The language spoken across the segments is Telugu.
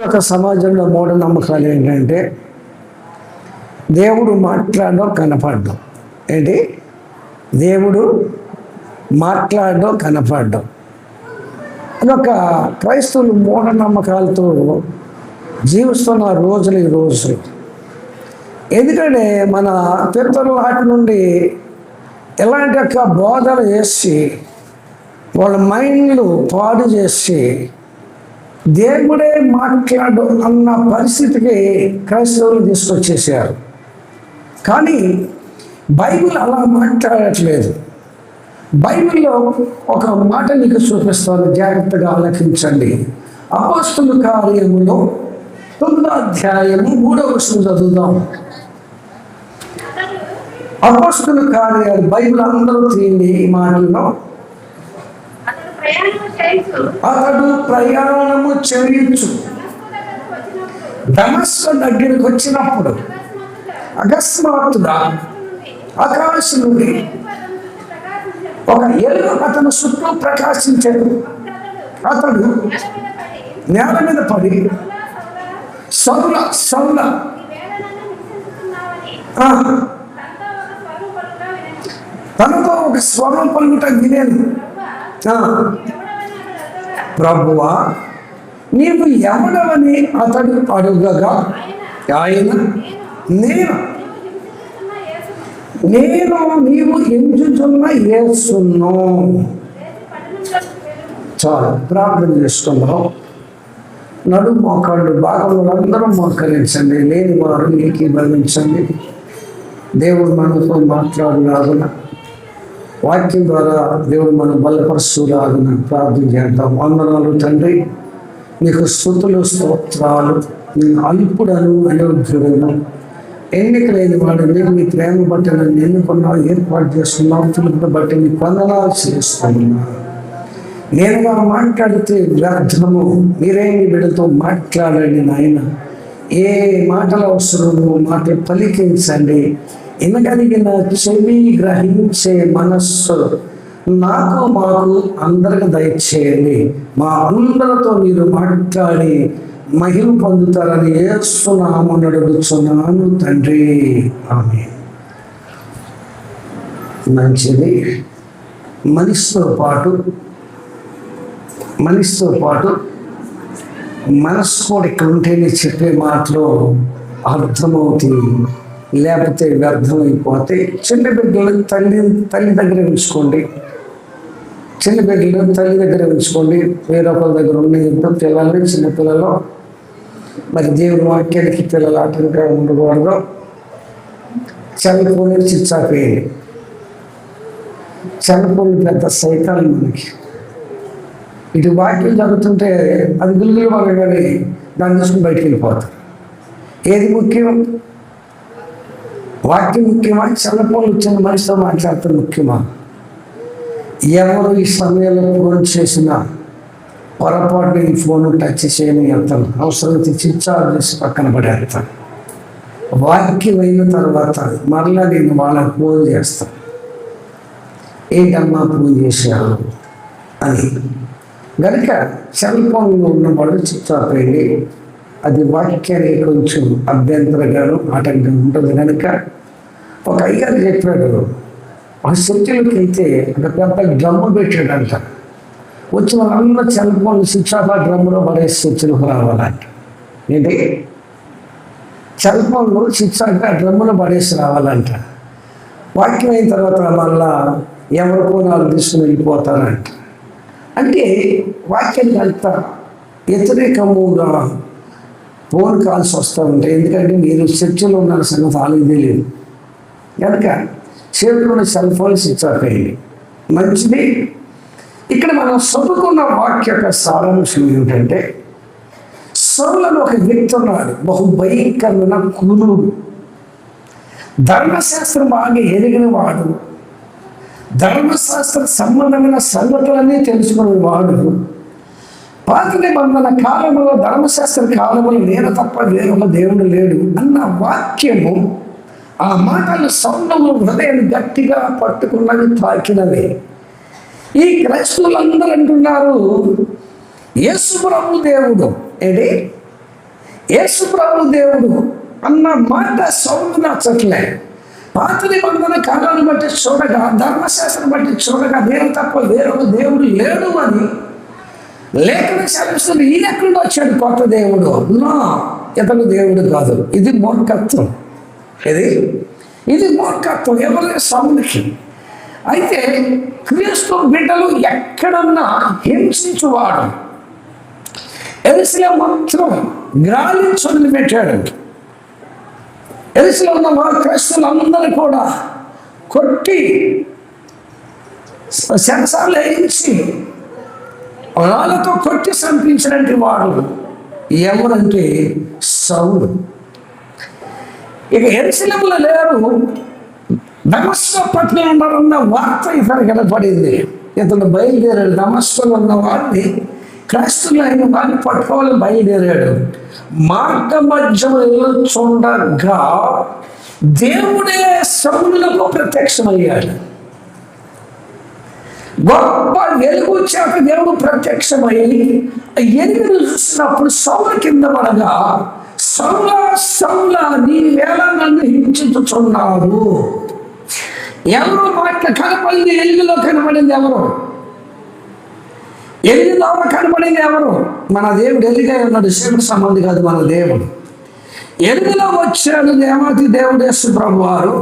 ఒక సమాజంలో మూఢనమ్మకాలు ఏంటంటే దేవుడు మాట్లాడడం కనపడడం. ఏంటి? దేవుడు మాట్లాడడం కనపడడం. అదొక క్రైస్తవులు మూఢనమ్మకాలతో జీవిస్తున్న రోజులు ఈ రోజులు. ఎందుకంటే మన పితరుల వాటి నుండి ఎలాంటి యొక్క బోధలు చేసి వాళ్ళ మైండ్లు పాడు చేసి దేవుడే మాట్లాడు అన్న పరిస్థితికి క్రైస్తవులు తీసుకొచ్చేసారు. కానీ బైబిల్ అలా మాట్లాడట్లేదు. బైబిల్లో ఒక మాట నీకు చూపిస్తాను, జాగ్రత్తగా ఆలకించండి. అపోస్తలుల కార్యములో 9వ అధ్యాయము 3వ వచనం చదువుదాం. అపోస్తలుల కార్యాలు బైబిల్ అందరూ తీయండి. ఈ మాటల్లో అతడు ప్రయాణము చేయించు దమస్కు దగ్గరికి వచ్చినప్పుడు అకస్మాత్తుగా ఆకాశం నుండి ఒక ఎలుగు అతను చుట్టూ ప్రకాశించాడు. అతడు నేల మీద పడి సౌల సౌల తనతో ఒక స్వరం పలుకుట వినేను. ప్రభువా, నీవు ఎవడవని అతడు అడుగగా ఆయన నేను నీవు ఎంచుచున్న యేసును. చాలు, ప్రార్థన చేసుకుందాం. నడుము మోకాళ్ళు భాగంలో అందరూ మోకరించండి, లేని వారు ఏకీభవించండి. దేవుడు మనతో మాట్లాడులాగున, వాక్యం ద్వారా దేవుడు మనం బలపరుస్తులాగున ప్రార్థన చేద్దాం. వందనాలు తండ్రి, నీకు స్తుతులు స్తోత్రాలు. నేను అల్పుడను, అయోగ్యుడను, ఎన్నికలేని వాడు. నేను నీ ప్రేమ బట్టి నన్ను ఎన్నుకున్నావు, ఏర్పాటు చేసుకున్నావు. పిలుపుని బట్టి నీ వందనాలు చేస్తున్నా. నేను మాట్లాడితే వ్యర్థము. మీరే నీ బిడ్డతో మాట్లాడండి నాయన. ఏ మాటలు అవసరమో మాటలు పలికించండి. వినగలిగిన చెవి, గ్రహించే మనస్సు నాకు మాకు అందరికి దయచేయండి. మా అందరితో మీరు మాట్లాడి మహిమ పొందుతారని యేసు నామమున అడుగుచున్నాను తండ్రి, ఆమేన్. మంచిది. మనిషితో పాటు మనసు కూడా ఇక్కడ ఉంటేనే చెప్పే మాటలు అర్థమవుతాయి, లేకపోతే వ్యర్థమైపోతే. చిన్న బిడ్డలు తల్లి దగ్గర ఉంచుకోండి. చిన్న బిడ్డలు తల్లి దగ్గర ఉంచుకోండి. వేరొకరి దగ్గర ఉన్న ఇద్దరు పిల్లల్ని, చిన్నపిల్లలు మరి దేవుని వాక్యానికి పిల్లలు ఆటంగా ఉండకూడదు. చల్లపోని చిచ్చాపేయండి. చల్లపోని పెద్ద సైతాలు మనకి. ఇటు వాక్యం జరుగుతుంటే అది గులుగులు పడగానే దాన్ని తీసుకుని బయటికి వెళ్ళిపోతారు. ఏది ముఖ్యం? వాక్యం ముఖ్యమా? చల్లపోని వచ్చిన మనిషితో మాట్లాడుతున్న ముఖ్యమా? ఎవరు ఈ సమయంలో ఫోన్ చేసినా పొరపాటు ఈ ఫోన్ టచ్ చేయని వెళ్తాను. అవసరం చిచ్చారు చేసి పక్కన పడేస్తాను. వాక్యం అయిన తర్వాత మరలా నేను వాళ్ళకి ఫోన్ చేస్తాను. ఏంటమ్మా ఫోన్ చేశారు అని. కనుక సెల్ ఫోన్లో ఉన్నవాడు చిచ్చాపేయండి. అది వాక్యానికి కొంచెం అభ్యంతరంగాను ఆటంకంగా ఉంటుంది. కనుక ఒక అయ్యారు చెప్పాడు, ఆ చర్చలకు వెళ్తే ఒక పెద్ద డ్రమ్ము పెట్టాడంట. వచ్చిన వాళ్ళందరూ సెల్ ఫోన్ శిక్షాప డ్రమ్ములో పడేసి చర్చలకు రావాలంట. ఏంటి? సెల్ ఫోన్లు శిక్షాక డ్రమ్ములో పడేసి రావాలంట. వాక్యం అయిన తర్వాత మళ్ళా ఎవరి ఫోన్ తీసుకుని వెళ్ళిపోతారంట. అంటే వాక్యానికి అంత వ్యతిరేకముగా ఫోన్ కాల్స్ వస్తూ ఉంటాయి. ఎందుకంటే మీరు చర్చలో ఉన్న సంగతి వాళ్ళకి తెలియదు. కనుక చేతిలోని సెల్ ఫోన్ స్విచ్ ఆఫ్ అయ్యింది. మంచిది. ఇక్కడ మనం చదువుకున్న వాక్య యొక్క సారాంశం ఏమిటంటే, సౌలను ఒక వ్యక్తి ఉన్నాడు, బహు భయంకరమైన కురుడు, ధర్మశాస్త్రం బాగా ఎరిగిన వాడు, ధర్మశాస్త్ర సంబంధమైన సంగతులన్నీ తెలుసుకునే వాడు. పాత నిబంధన కాలంలో, ధర్మశాస్త్ర కాలంలో నేను తప్ప వేరొక దేవుడు లేడు అన్న వాక్యము, ఆ మాటలు సౌండము హృదయాన్ని గట్టిగా పట్టుకున్నవి, తాకినవి. ఈ క్రైస్తవులందరూ అంటున్నారు యేసు ప్రభు దేవుడు. ఏంటి? యేసు ప్రభు దేవుడు అన్న మాట సౌలు నచ్చట్లే. పాత నిబంధన కాలాన్ని బట్టి చూడగా, ధర్మశాస్త్రం బట్టి చూడగా నేను తప్ప వేరొక దేవుడు లేడు అని లేఖన సెలవిస్తుంది. ఈయన ఎక్కడికి వచ్చాడు కొత్త దేవుడు? నా ఇతను దేవుడు కాదు. ఇది మూర్ఖత్వం. ఇది మూర్ఖత్వం ఎవరి సౌలుకి. అయితే క్రీస్తు బిడ్డలు ఎక్కడన్నా హింసించువాడు యెరూషలేము మొత్తం గాలించి వదిలిపెట్టాడు. యెరూషలేములో ఉన్న వారు క్రైస్తవులందరూ కూడా కొట్టి శంసాలు వేయించి రాళ్ళతో కొట్టి చంపించినటువంటి వాడు ఎవరంటే సౌలు. ఇక యెరూషలేములో లేరు, దమస్కో పట్టణంలో ఉన్నారన్న వార్త ఇతనికి వినపడింది. ఇతను బయలుదేరాడు. దమస్కోలో ఉన్న వారిని, క్రైస్తవులు అయిన వారిని పట్టుకోవాలని బయలుదేరాడు. మార్గ మధ్యలో చూడగా దేవుడే సౌలులకు ప్రత్యక్షమయ్యాడు. గొప్ప వెలుగు చేత దేవుడు ప్రత్యక్షమై ఎలుగును చూసినప్పుడు సౌలు కింద పడగా, సౌలా సౌలా నీ వేళ నన్ను హింసించుచున్నావు. ఎవరు మాట కనపడింది? ఎలుగులో కనపడింది ఎవరు? ఎలుగులో కనపడింది ఎవరు? మన దేవుడు ఎలుగై ఉన్నాడు. శివుడు సంబంధి కాదు మన దేవుడు. ఎలుగులో వచ్చాడు దేవాతి దేవుడు యేసు ప్రభు వారు.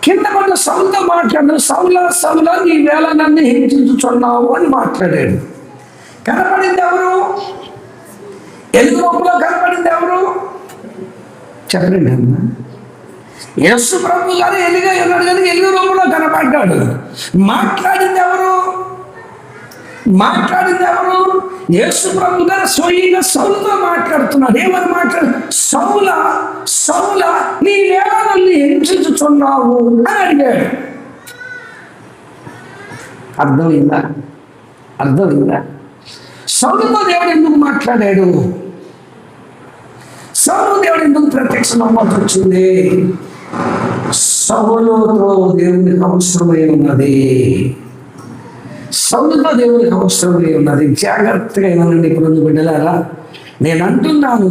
కింద పడిన సౌలుతో మాట్లాడాడు. సౌలా సౌలా నీ వేళ నన్ను హింసించుచున్నావు అని మాట్లాడాడు. కనపడింది ఎవరు? ఎలుగు రూపంలో కనపడింది ఎవరు? చెప్పండి అన్న. యేసు ప్రభు గారు ఎలుగై ఉన్నాడు కానీ ఎలుగు రూపంలో కనపడ్డాడు. మాట్లాడింది ఎవరు? యేసు ప్రభు గారు స్వయంగా సౌలుతో మాట్లాడుతున్నాడు. ఏమని మాట్లాడు? సౌలా సౌలా నీ వేళ నన్ను హింసించుచున్నావు అని అడిగాడు. అర్థమైందా? సౌలుతో దేవుడు ఎందుకు మాట్లాడాడు? సౌలు దేవుడు ఎందుకు ప్రత్యక్షం అవ్వాల్సి వచ్చింది? సౌలుతో దేవునికి అవసరమై ఉన్నది. సౌలుతో దేవునికి అవసరమై ఉన్నది. జాగ్రత్తగా ఏమనండి ఇప్పుడు బిడ్డలారా, నేను అంటున్నాను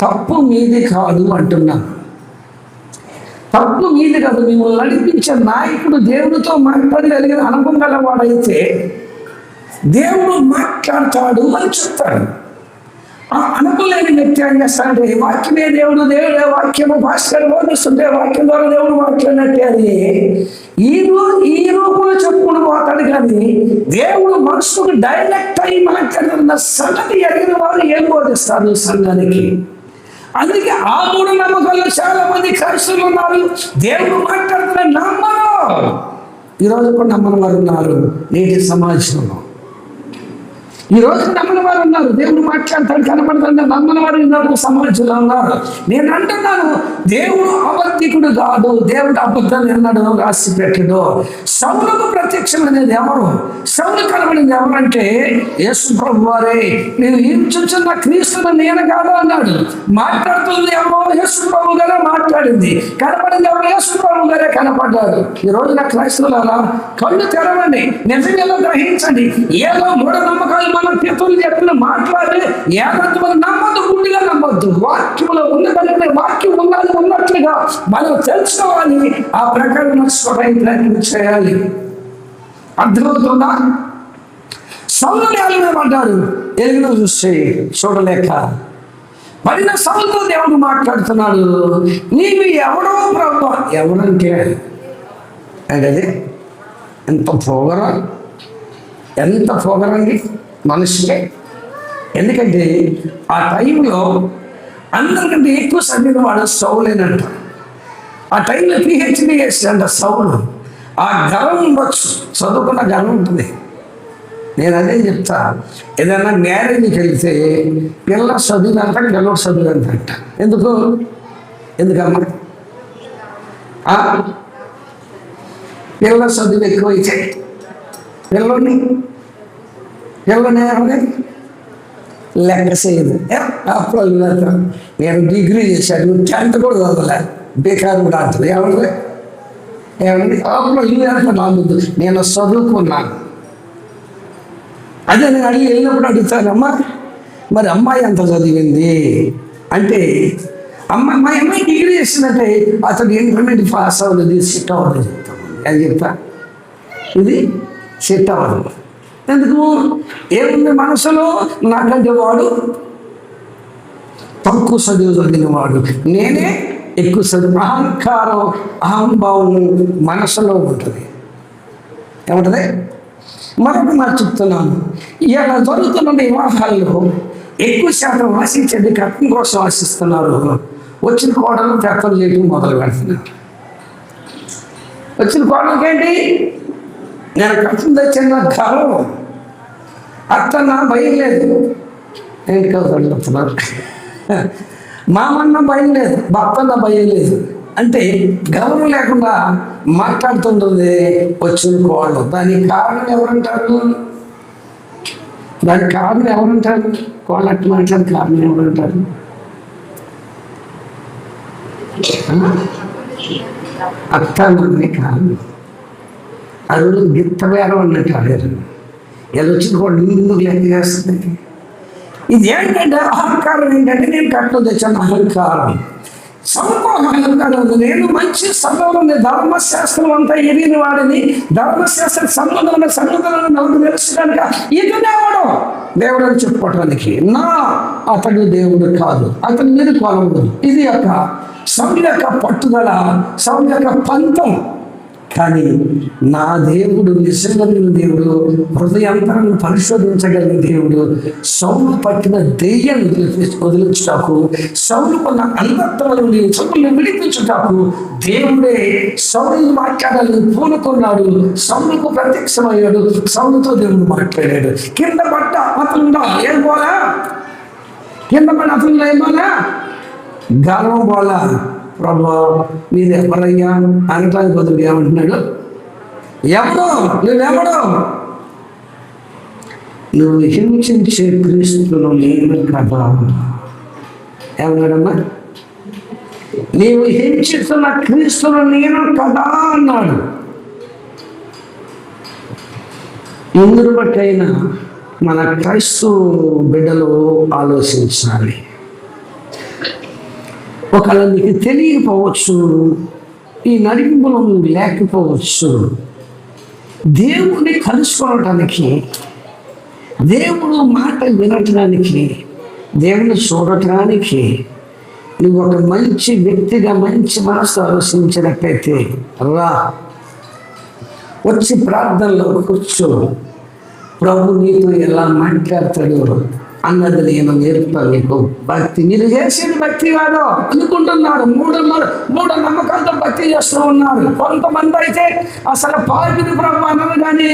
తప్పు మీది కాదు అంటున్నాను. తప్పు మీది కాదు. మిమ్మల్ని నడిపించే నాయకుడు దేవుడితో మాట్లాడగలిగిన అనుభవం గలవాడైతే దేవుడు మాట్లాడతాడు అని చెప్తాడు. ఆ అనుకోలేని వ్యక్తి ఏం చేస్తాడంటే వాక్యమే దేవుడు, దేవుడే వాక్యము భాస్కర్ బోధిస్తుంటే వాక్యం ద్వారా దేవుడు మాట్లాడినట్టే అది ఈ రూపంలో చెప్పుకుని పోతాడు. కానీ దేవుడు మనసుకు డైరెక్ట్ అయి మాట్లాడిన సంగతి ఎరిగిన వారు ఏం బోధిస్తారు సంఘానికి? అందుకే ఆ మూడు నమ్మకాల్లో చాలా మంది క్రైస్తవులు ఉన్నారు. దేవుడు మాట్లాడుతున్న నమ్మరు. ఈరోజు కూడా నమ్మని వారు ఉన్నారు నేటి సమాజంలో. ఈ రోజు నమ్మని వారు ఉన్నారు. దేవుడు మాట్లాడతాడు కనపడతాడు నమ్మని వారు ఈరోజు సమాజంలో ఉన్నారు. నేను అంటున్నాను దేవుడు అబద్ధికుడు కాదు. దేవుడు అబద్ధాన్ని ఎన్నడూ రాసి పెట్టడు. సౌలుకు ప్రత్యక్షం అనేది ఎవరు? సౌలు కనబడింది ఎవరంటే యేసు ప్రభు వారే. నేను హింసించున్న క్రీస్తును నేను కాదు అన్నాడు. మాట్లాడుతుంది ఎవరో? యేసు ప్రభు గారే మాట్లాడింది. కనపడింది ఎవరు? యేసు ప్రభు గారే కనపడ్డారు. ఈ రోజు నా క్రైస్తవులు అలా కళ్ళు తెరవండి, నిజంగా గ్రహించండి. ఏదో మూఢనమ్మకాలు మనం పితరులు చెప్పిన మాట్లాడి ఏమంతమంది నమ్మద్దు, గుడ్డిగా నమ్మద్దు. వాక్యంలో ఉన్నదానికి వాక్యం ఉన్నట్లుగా మనం తెలుసుకోవాలి. ఆ ప్రకారం ప్రయత్నం చేయాలి. అర్థమవుతుందా? సౌలు నేల పడ్డాడు. ఎలుగును చూసి చూడలేక పడిన సౌలుతో దేవుడు మాట్లాడుతున్నాడు. నీవు ఎవడో ప్రభు? ఎవరంటే అది ఎంత పొగరండి మనిషికి. ఎందుకంటే ఆ టైంలో అందరికంటే ఎక్కువ చదివిన వాడు సౌలేనంట. ఆ టైంలో పిహెచ్డీ చేసాడంట సౌలు. ఆ గర్వం ఉండొచ్చు, చదువుకున్న గర్వం ఉంటుంది. నేను అదే చెప్తా, ఏదైనా మ్యారేజ్కి వెళ్తే పిల్ల చదువునంత పిల్లడు చదువునంత. ఎందుకమ్మా? పిల్ల చదువు ఎక్కువైతే పిల్లని లెక్క చేయదు. అప్పుడు నేను డిగ్రీ చేశాను, 10th కూడా చదవలే, బేకారు కూడా అంటుంది. ఏమండి అప్పుడు ఇల్లు నా ముందు నేను చదువుకున్నాను. అదే నేను వెళ్ళినప్పుడు అడుగుతానమ్మా మరి అమ్మాయి ఎంత చదివింది? అంటే మా అమ్మాయి డిగ్రీ చేసిందంటే అతను ఇంటర్మీడియట్ పాస్ అవ్వలేదు, సెట్ అవ్వలేదు చెప్తాను. అది చెప్తా, ఇది సెట్ అవ్వదు. ఎందుకు? ఏముంది మనసులో, నాకంటే వాడు తక్కువ చదువు చదివినవాడు, నేనే ఎక్కువ చదువు. అహంకారం, అహంభావం మనసులో ఉంటుంది. ఏముంటుంది? మరొక మాట చెప్తున్నాను, ఇలా జరుగుతున్న వివాహాల్లో ఎక్కువ శాతం ఆశించేది కట్నం కోసం ఆశిస్తున్నారు. వచ్చిన కోడలు పెత్తలు చేయడం మొదలు పెడుతున్నారు. వచ్చిన కోడలకి ఏంటి? నేను కట్నం తెచ్చిన గర్వం, అత్త నా భయం లేదు. ఏంటి కదా చెప్తున్నారు, మామన్న భయం లేదు, భర్తన్న భయం లేదు. అంటే గౌరవం లేకుండా మాట్లాడుతుంటుంది వచ్చిన కోళ్ళు. దానికి కారణం ఎవరంటారు? దానికి కారణం ఎవరంటారు? కోళ్ళు అట్లా మాట్లాడే కారణం ఎవరంటారు? అత్త నన్నే కారణం. అది గిత్త వేరం అన్నట్టు ఆడారు. ఎలా వచ్చిన కోళ్ళు ఎందుకు లెక్క చేస్తుంది? ఇది ఏంటంటే అహంకారం. ఏంటంటే నేను కట్నం తెచ్చాను, అహంకారం. అహంకారం. నేను మంచి సంబంధం, ధర్మశాస్త్రం అంతా ఎరిగిన వాడిని, ధర్మశాస్త్ర సంబంధం నాకు తెలుసు కనుక ఇతనేవాడు దేవుడు అని చెప్పుకోవటానికి. అతడు దేవుడు కాదు, అతని మీద కొలవదు. ఇది యొక్క సౌలు యొక్క పట్టుదల, సౌలు యొక్క పంతం. కానీ నా దేవుడు నిజమైన దేవుడు, హృదయాంతరాన్ని పరిశోధించగలిగిన దేవుడు. సౌలు పట్టిన దెయ్యాన్ని వదిలించుటకు, సౌలుకున్న అంధత్వాలను విడిపించుటకు దేవుడే సౌలు మాట్లాడాలని పూనుకున్నాడు. సౌలుకు ప్రత్యక్షమయ్యాడు, సౌలుతో దేవుడు మాట్లాడాడు. కింద పడ్డ అతనుందా ఏం పోలా? కింద పడ్డ అతను ఏం పోలా? గర్వం పోలా. ప్రభా మీరు ఎవరయ్యా అనటానికి బదులు ఏమంటున్నాడు? ఎవడో నువ్వెవడో? నువ్వు హింసించే క్రీస్తును నేను కదా. ఏమన్నాడమ్మా? నీవు హింసిస్తున్న క్రీస్తును నేను కదా అన్నాడు. ఇందును బట్టైనా మన క్రైస్తవ బిడ్డలు ఆలోచించాలి. ఒకవేళ నీకు తెలియకపోవచ్చు, ఈ నడిపింపులో నువ్వు లేకపోవచ్చు. దేవుడిని కలుసుకోవటానికి, దేవుడు మాట వినటానికి, దేవుని చూడటానికి నువ్వు ఒక మంచి వ్యక్తిగా మంచి మనసు ఆలోచించినట్లయితే రా, వచ్చి ప్రార్థనలో కూర్చో. ప్రభు నీతో ఎలా మాట్లాడతాడు అన్నది నేను నేర్పుతాను నీకు. భక్తి మీరు చేసేది భక్తి కాదు అనుకుంటున్నారు. మూఢ నమ్మకాలతో భక్తి చేస్తూ ఉన్నారు. కొంతమంది అయితే అసలు పాల్పిది ప్రభు అన్నది కానీ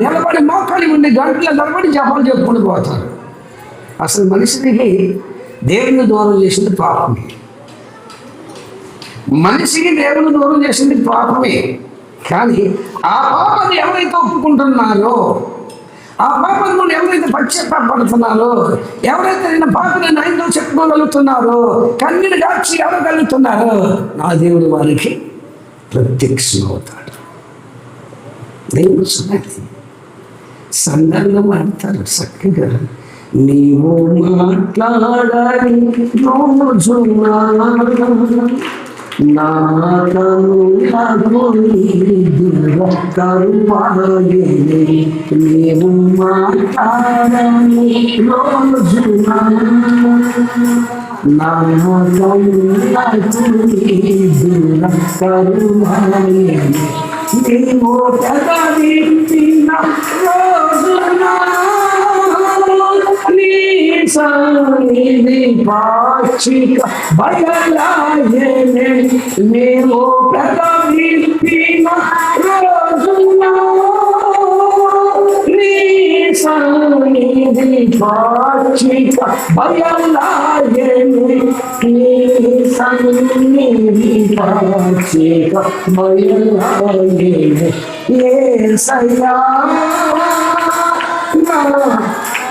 నిలబడి మోకాలి ఉండి గంటల నిలబడి జపాలు చెప్పుకుంటూ పోతారు. అసలు మనిషికి దేవుని దూరం చేసింది పాపమే. మనిషికి దేవుని దూరం చేసింది పాపమే. కానీ ఆ పాపాన్ని ఎవరైతే ఒప్పుకుంటున్నారో, ఆ పాపం నుండి ఎవరైతే పశ్చాత్తాపడుతున్నారో, ఎవరైతే నిన్న పాపని నాయనతో చెప్పుకోగలుగుతున్నారో, కన్నీరు గార్చి ఎవరగలుగుతున్నారో, నా దేవుడు వారికి ప్రత్యక్షమవుతాడు. దేవుడు సందర్భం ఆడతారు చక్కగా. నీవు మాట్లాడాలి నా నీవు మాట్లాడాలి నీవు పెదవి సన్నిధి పాక్షిక బయలాయనే నీవు పెదవిప్పిన రోజున నీ సన్నిధి పాక్షిక బయలాయనే నీ సన్నిధి పాక్షిక బయలాయనే యేసయ్యా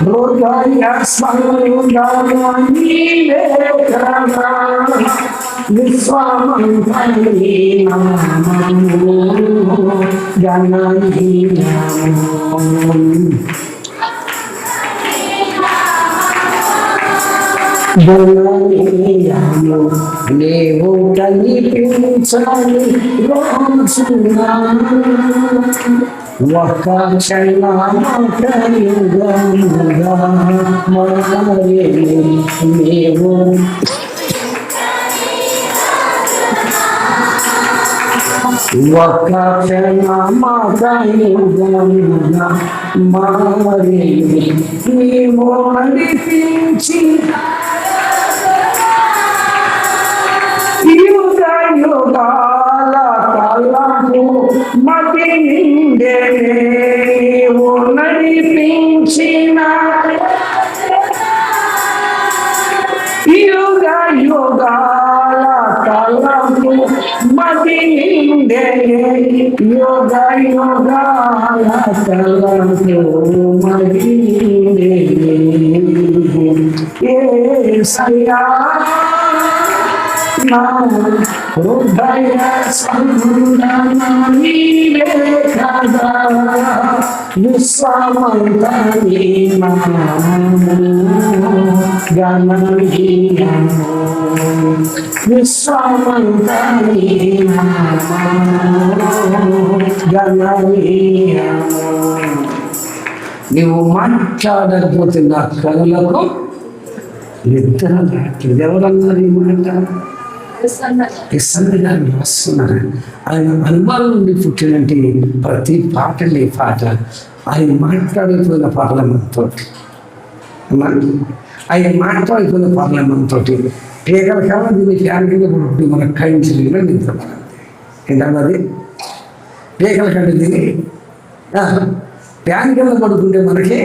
హృదయ స్పందనీవే కదా విశ్వమంతని నామము గణనీయము. బలమయ్యాను నీవు కనిపించాలి రోజునా ఒక క్షణముగా మారే నీవు ఒక క్షణముగా మారే నీవు నడిపించి యుగాల కాలము మతి నిండే నీవు నడిపించిన యుగాల కాలము మతి నిండే యుగాల కాలము మతి నిండే యేసయ్యా హృదయ సంగమ నీవే కదా విశ్వమంత నీ నామము గణనీయము విశ్వమంత నీ నామము గణనీయము. నువ్వు మాట్లాడకపోతే నా కనులకు నిద్ర రావట్లేదు. ఎవరన్నారు ఈ మాట? గారిని వస్తున్నారు. ఆయన అనుభవం నుండి పుట్టినట్టు ప్రతి పాటలే పాట ఆయన మాట్లాడిపోయిన పార్లమెంట్ తోటి పేగల కావాలి దీన్ని ఫ్యాన్ కింద పుట్టి మన కంటిలో నిద్రపడాలి. ఏంటన్నది పేగల కంటే దీన్ని ఫ్యాన్ కింద పడుకుంటే మనకి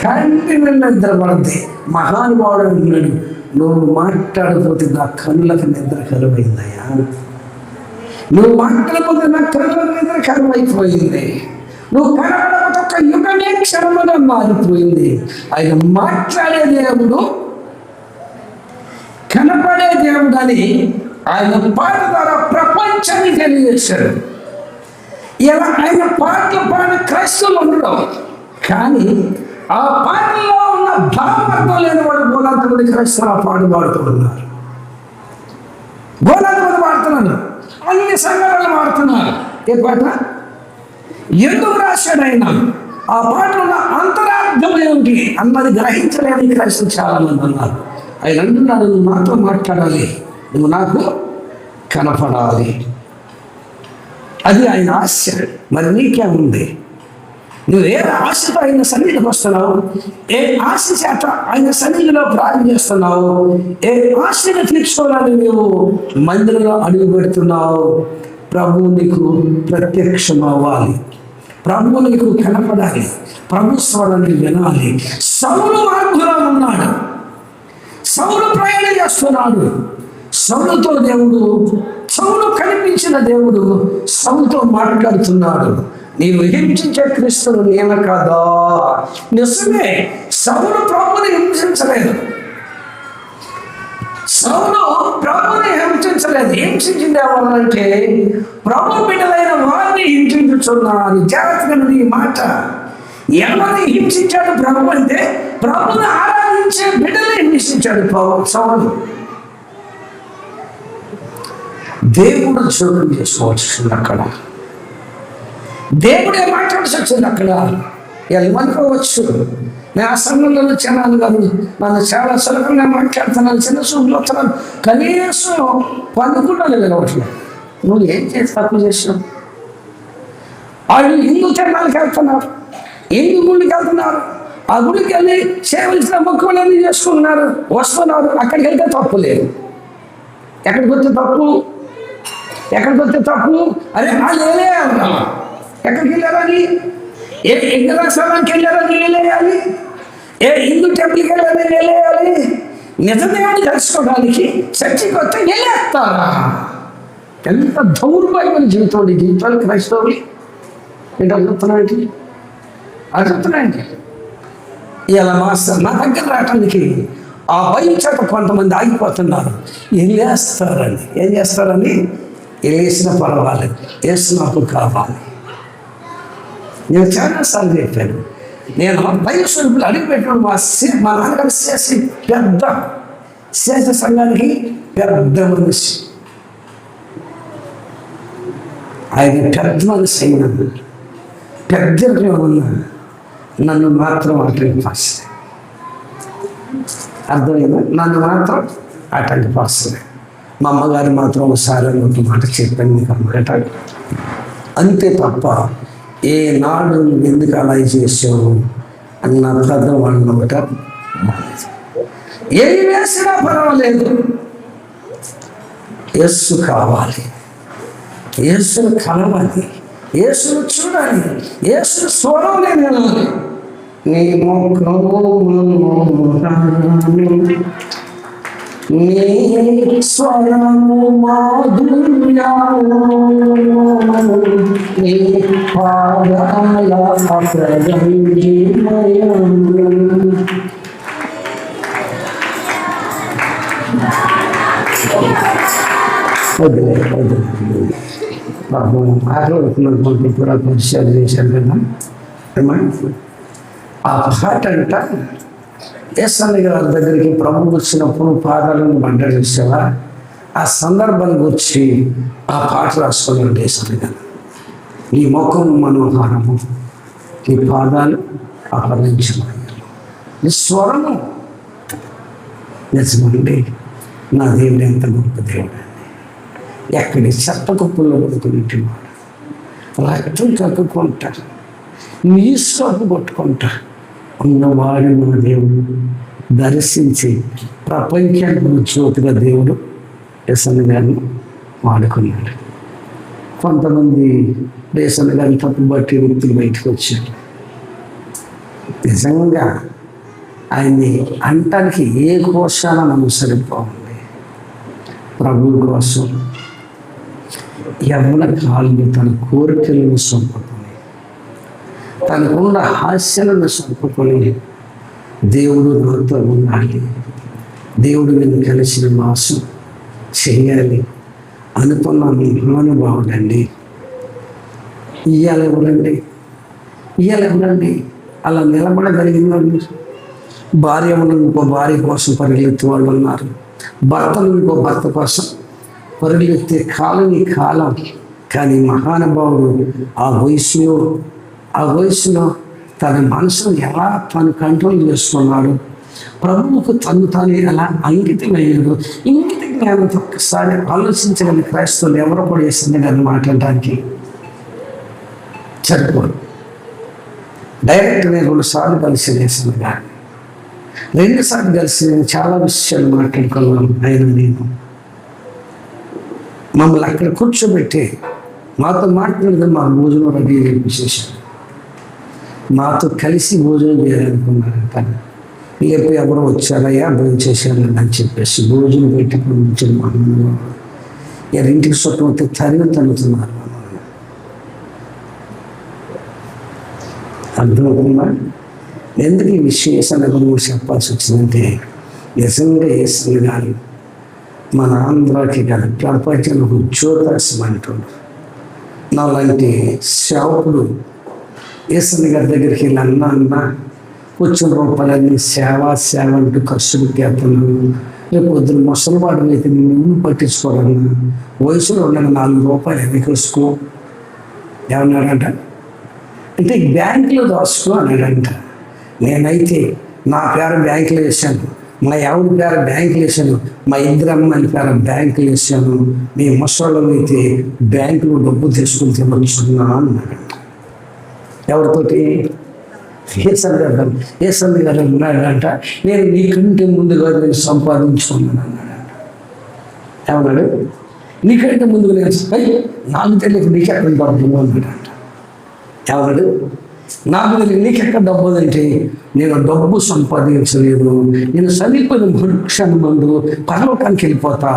కంటిలో నిద్రపడద్ది. మహానుభావుడు అంటున్నాడు, నువ్వు మాట్లాడకపోతే నా కళ్ళకు నిద్ర కరువైందయ్యా. నువ్వు మాట్లాడకపోతే నా కళ్ళకు నిద్ర కరువైపోయింది. నువ్వు కనపడకపోతే ఒక యుగమే క్షణముగా మారిపోయింది. ఆయన మాట్లాడే దేవుడు, కనపడే దేవుడు అని ఆయన పాట ద్వారా ప్రపంచాన్ని తెలియజేశాడు. ఇలా ఆయన పాటలు పాడిన క్రైస్తవులు ఉండడం, కానీ ఆ పాటల్లో ఉన్న భావార్థం లేని వాడు గోలాంతమంది క్రైస్తవులు ఆ పాట పాడుతున్నారు. గోలాంతమంది పాడుతున్నారు, అన్ని సంఘాలను పాడుతున్నారు. ఏ పాట ఎందుకు రాశాడు ఆయన? ఆ పాటలో ఉన్న అంతరార్థం ఏమిటి అన్నది గ్రహించలేని క్రైస్తవులు చాలా మంది ఉన్నారు. ఆయన అంటున్నాడు, నువ్వు నాతో మాట్లాడాలి, నువ్వు నాకు కనపడాలి. అది ఆయన ఆశ. మరి నీకేముంది? నువ్వు ఏ ఆశతో ఆయన సన్నిధికి వస్తున్నావు? ఏ ఆశ చేత ఆయన సన్నిధిలో ప్రార్థన చేస్తున్నావు? ఏ ఆశను తీర్చుకోవాలని నువ్వు మందిరంలో అడుగు పెడుతున్నావు? ప్రభువు నీకు ప్రత్యక్షం అవ్వాలి, ప్రభువు నీకు కనపడాలి, ప్రభు స్వరాన్ని వినాలి. సౌలు మార్గంలో ఉన్నాడు, సౌలు ప్రయాణం చేస్తున్నాడు. సౌలుతో దేవుడు, సౌలు కనిపించిన దేవుడు సౌలుతో మాట్లాడుతున్నాడు. నీవు హింసించే క్రీస్తును నేను కాదా? నిజమే, సౌలు ప్రభుని హింసించలేదు. సౌలు ప్రభుని హింసించలేదు. హింసించింది ఎవరంటే ప్రభు బిడ్డలైన వారిని హింసించుచున్నారు. జాగ్రత్తగా ఈ మాట. ఎవరిని హింసించాడు ప్రభు అంటే ప్రభుని ఆరాధించే బిడ్డలే హింసించాడు సౌలు. దేవుడు జోక్యం చేసుకోవచ్చు అక్కడ, దేవుడే మాట్లాడాల్సి వచ్చింది అక్కడ. అనుకోవచ్చు, నేను ఆ సమయంలో చిన్నాను కాదు, నన్ను చాలా సులభంగా మాట్లాడుతున్నాను, చిన్న చూపులు వస్తున్నాను, కనీసం పనుకుండాలి వెళ్ళవట్లేదు. నువ్వు ఏం చేసి తప్పు చేసావు? వాళ్ళు హిందూ చరణాలకు వెళ్తున్నారు, హిందూ గుడికి వెళ్తున్నారు, ఆ గుడికి వెళ్ళి సేవలిసిన మొక్కులన్నీ చేసుకుంటున్నారు, వస్తున్నారు. అక్కడికి వెళ్తే తప్పు లేదు. ఎక్కడికి వస్తే తప్పు? ఎక్కడికి వస్తే తప్పు? అరే వాళ్ళు వెళ్ళేయాలి. ఎక్కడికి వెళ్ళారని? ఏ స్థలానికి వెళ్ళారని వెళ్ళేయాలి? ఏ హిందూ టెంపుల్కి వెళ్ళారని వెళ్ళేయాలి? నిజదేవుని తెలుసుకోవడానికి చర్చికి వస్తే వెళ్ళేస్తారా? ఎంత దౌర్భాగ్యమైన జీవితం ఈ జీవితాలు క్రైస్తవులు. ఏంటి అడుగుతున్నాయండి? అడుగుతున్నాయండి. ఇలా మాస్టర్ నా దగ్గర రావడానికి ఆ భయం చేత కొంతమంది ఆగిపోతున్నారు. వెళ్ళేస్తారని. ఏం చేస్తారని? వెళ్ళేసిన పర్వాలేదు, వేసి నాకు కావాలి. నేను చాలాసార్లు చెప్పాను, నేను భయ స్వరూపులు అడిగిపెట్టాను. మా నాన్నగారు చేసి పెద్ద శేష సంఘానికి పెద్ద మనిషి. ఆయన పెద్ద మనిషి అయినా పెద్దలో ఉన్న నన్ను మాత్రం ఆటంకపరుస్తుంది. అర్థమైందా? నన్ను మాత్రం ఆటంకపరుస్తుంది. మా అమ్మగారు మాత్రం ఒకసారి ఒక మాట చెప్పాను మీకు అన్నమాట. అంతే తప్ప ఏనాడు ఎందుకు అలా చేసావు అన్న పదం అన్నమాట. ఏమి వేసినా పర్వాలేదు, యేసు కావాలి, యేసును కలవాలి, యేసును చూడాలి, యేసును స్వరంలో వినాలి. నీ నీ స్వరము మాధుర్యము, నీ పాదాల ప్రగంజిమయం. వదిలే పాపం ఆకలి కూడా పరిచయాలు చేశారు కదా. ఆ పాట అంట యేసయ్య గారి దగ్గరికి ప్రభు వచ్చినప్పుడు పాదాలను బండ చేసేవా, ఆ సందర్భాన్ని గురించి ఆ పాట రాసుకున్నాడు యేసయ్య గారు. నీ ముఖం మనోహరము, నీ పాదాలు అపరించమయ్యారు, నీ స్వరము నిజమండి. నా దేవుడు ఎంత గొప్ప దేవుడు అండి. ఎక్కడి చెత్త కుప్పల్లో పడుకుంటున్నాడు, రక్తం కక్కుకుంటా, నీ స్వరం కొట్టుకుంటా ఉన్నవాడు నా దేవుడు దర్శించి ప్రపంచానికి జ్యోతిగా దేవుడు యేసయ్య గారిని వాడుకున్నాడు. కొంతమంది యేసయ్య గారిని తప్పుబట్టి వ్యక్తులు బయటకు వచ్చారు. నిజంగా ఆయన్ని అంటానికి ఏ కోశాన మనం సరిపోవాలి. ప్రభువు కోసం యవ్వన కాలంలో తన కోరికలను చంపుకొని, తనకున్న హాస్యాలను చంపుకొని, దేవుడు నాతో ఉండాలి, దేవుడు నేను కలిసిన మాసం చేయాలి అనుకున్న మహానుభావుడండి. ఇవాళ ఎవరండి అలా నిలబడగలిగిన వాళ్ళు? భార్యను ఇంకో భార్య కోసం పరిగెత్తే వాళ్ళు ఉన్నారు, భర్తను ఇంకో భర్త కోసం పరిగెత్తే కాలం ఈ కాలం. కానీ మహానుభావుడు ఆ వయసులో తన మనసును ఎలా తను కంట్రోల్ చేసుకున్నాడు, ప్రభువుకు తాను ఎలా అంకితమయ్యాడు. ఇంకిత జ్ఞానంతో ఒక్కసారి ఆలోచించగలిగిన క్రైస్తవులు ఎవరో కూడా యేసయ్య గారిని మాట్లాడడానికి సరిపోరు. డైరెక్ట్ నేను 2 సార్లు కలిసి యేసయ్య గారిని, 2 సార్లు కలిసి నేను చాలా విషయాలు మాట్లాడుకున్నాను. ఆయన నేను మమ్మల్ని అక్కడ కూర్చోబెట్టి మాతో మాట్లాడితే మా భోజనం రెడీ చేశాను. మాతో కలిసి భోజనం చేయాలనుకున్నారు. కానీ లేకపోతే ఎవరో వచ్చారయ్యా భోజనం చేశాను అని చెప్పేసి భోజనం పెట్టి పంపించిన మా ఇంటికి చుట్టం వస్తే తరుగుతున్నారు. అర్థమవుతుందా? ఎందుకు ఈ విషయం యేసయ్య గురించి చెప్పాల్సి వచ్చిందంటే, నిజంగా యేసయ్య గారు మన ఆంధ్రాకి కాదు ప్రపంచంలో జ్యోతిషం అంటాడు. నాలాంటి సేవకుడు యేసయ్య గారి దగ్గరికి వెళ్ళి అన్న వచ్చిన రూపాయలన్నీ సేవ అంటూ ఖర్చు పెట్టేస్తున్నాను. రేపు పొద్దున ముసలివాడు అయితే నువ్వు పట్టించుకోవాలన్నా, వయసులో ఉన్న 4 రూపాయలు ఎన్నికోసుకో ఏమన్నాడంట అంటే బ్యాంకులో దాచుకో అన్నాడంట. నేనైతే నా పేరు బ్యాంకులో వేసాను, మా ఎవరి పేరు బ్యాంకులు వేసాను, మా ఇద్దరు అమ్మాయిల పేరు బ్యాంకులు వేసాను, మీ ముసళ్ళు అయితే బ్యాంకులో డబ్బు తీసుకుని తినొచ్చున్నా అన్నాడంట. ఎవరితోటి? యేసయ్య గారు అన్నాడంట, నేను నీకంటే ముందుగా నేను సంపాదించుకున్నాను అన్నాడంట. ఏమన్నాడు? నీకంటే ముందుగా నేను నాకు తెలియక నీకెక్కడ డబ్బు అన్నాడంట. ఎవరు? నాకు తెలియదు నీకెక్కడ డబ్బు అంటే, నేను డబ్బు సంపాదించలేదు, నేను చనిపోయిన మరుక్షణం ముందు పరలోకానికి వెళ్ళిపోతా,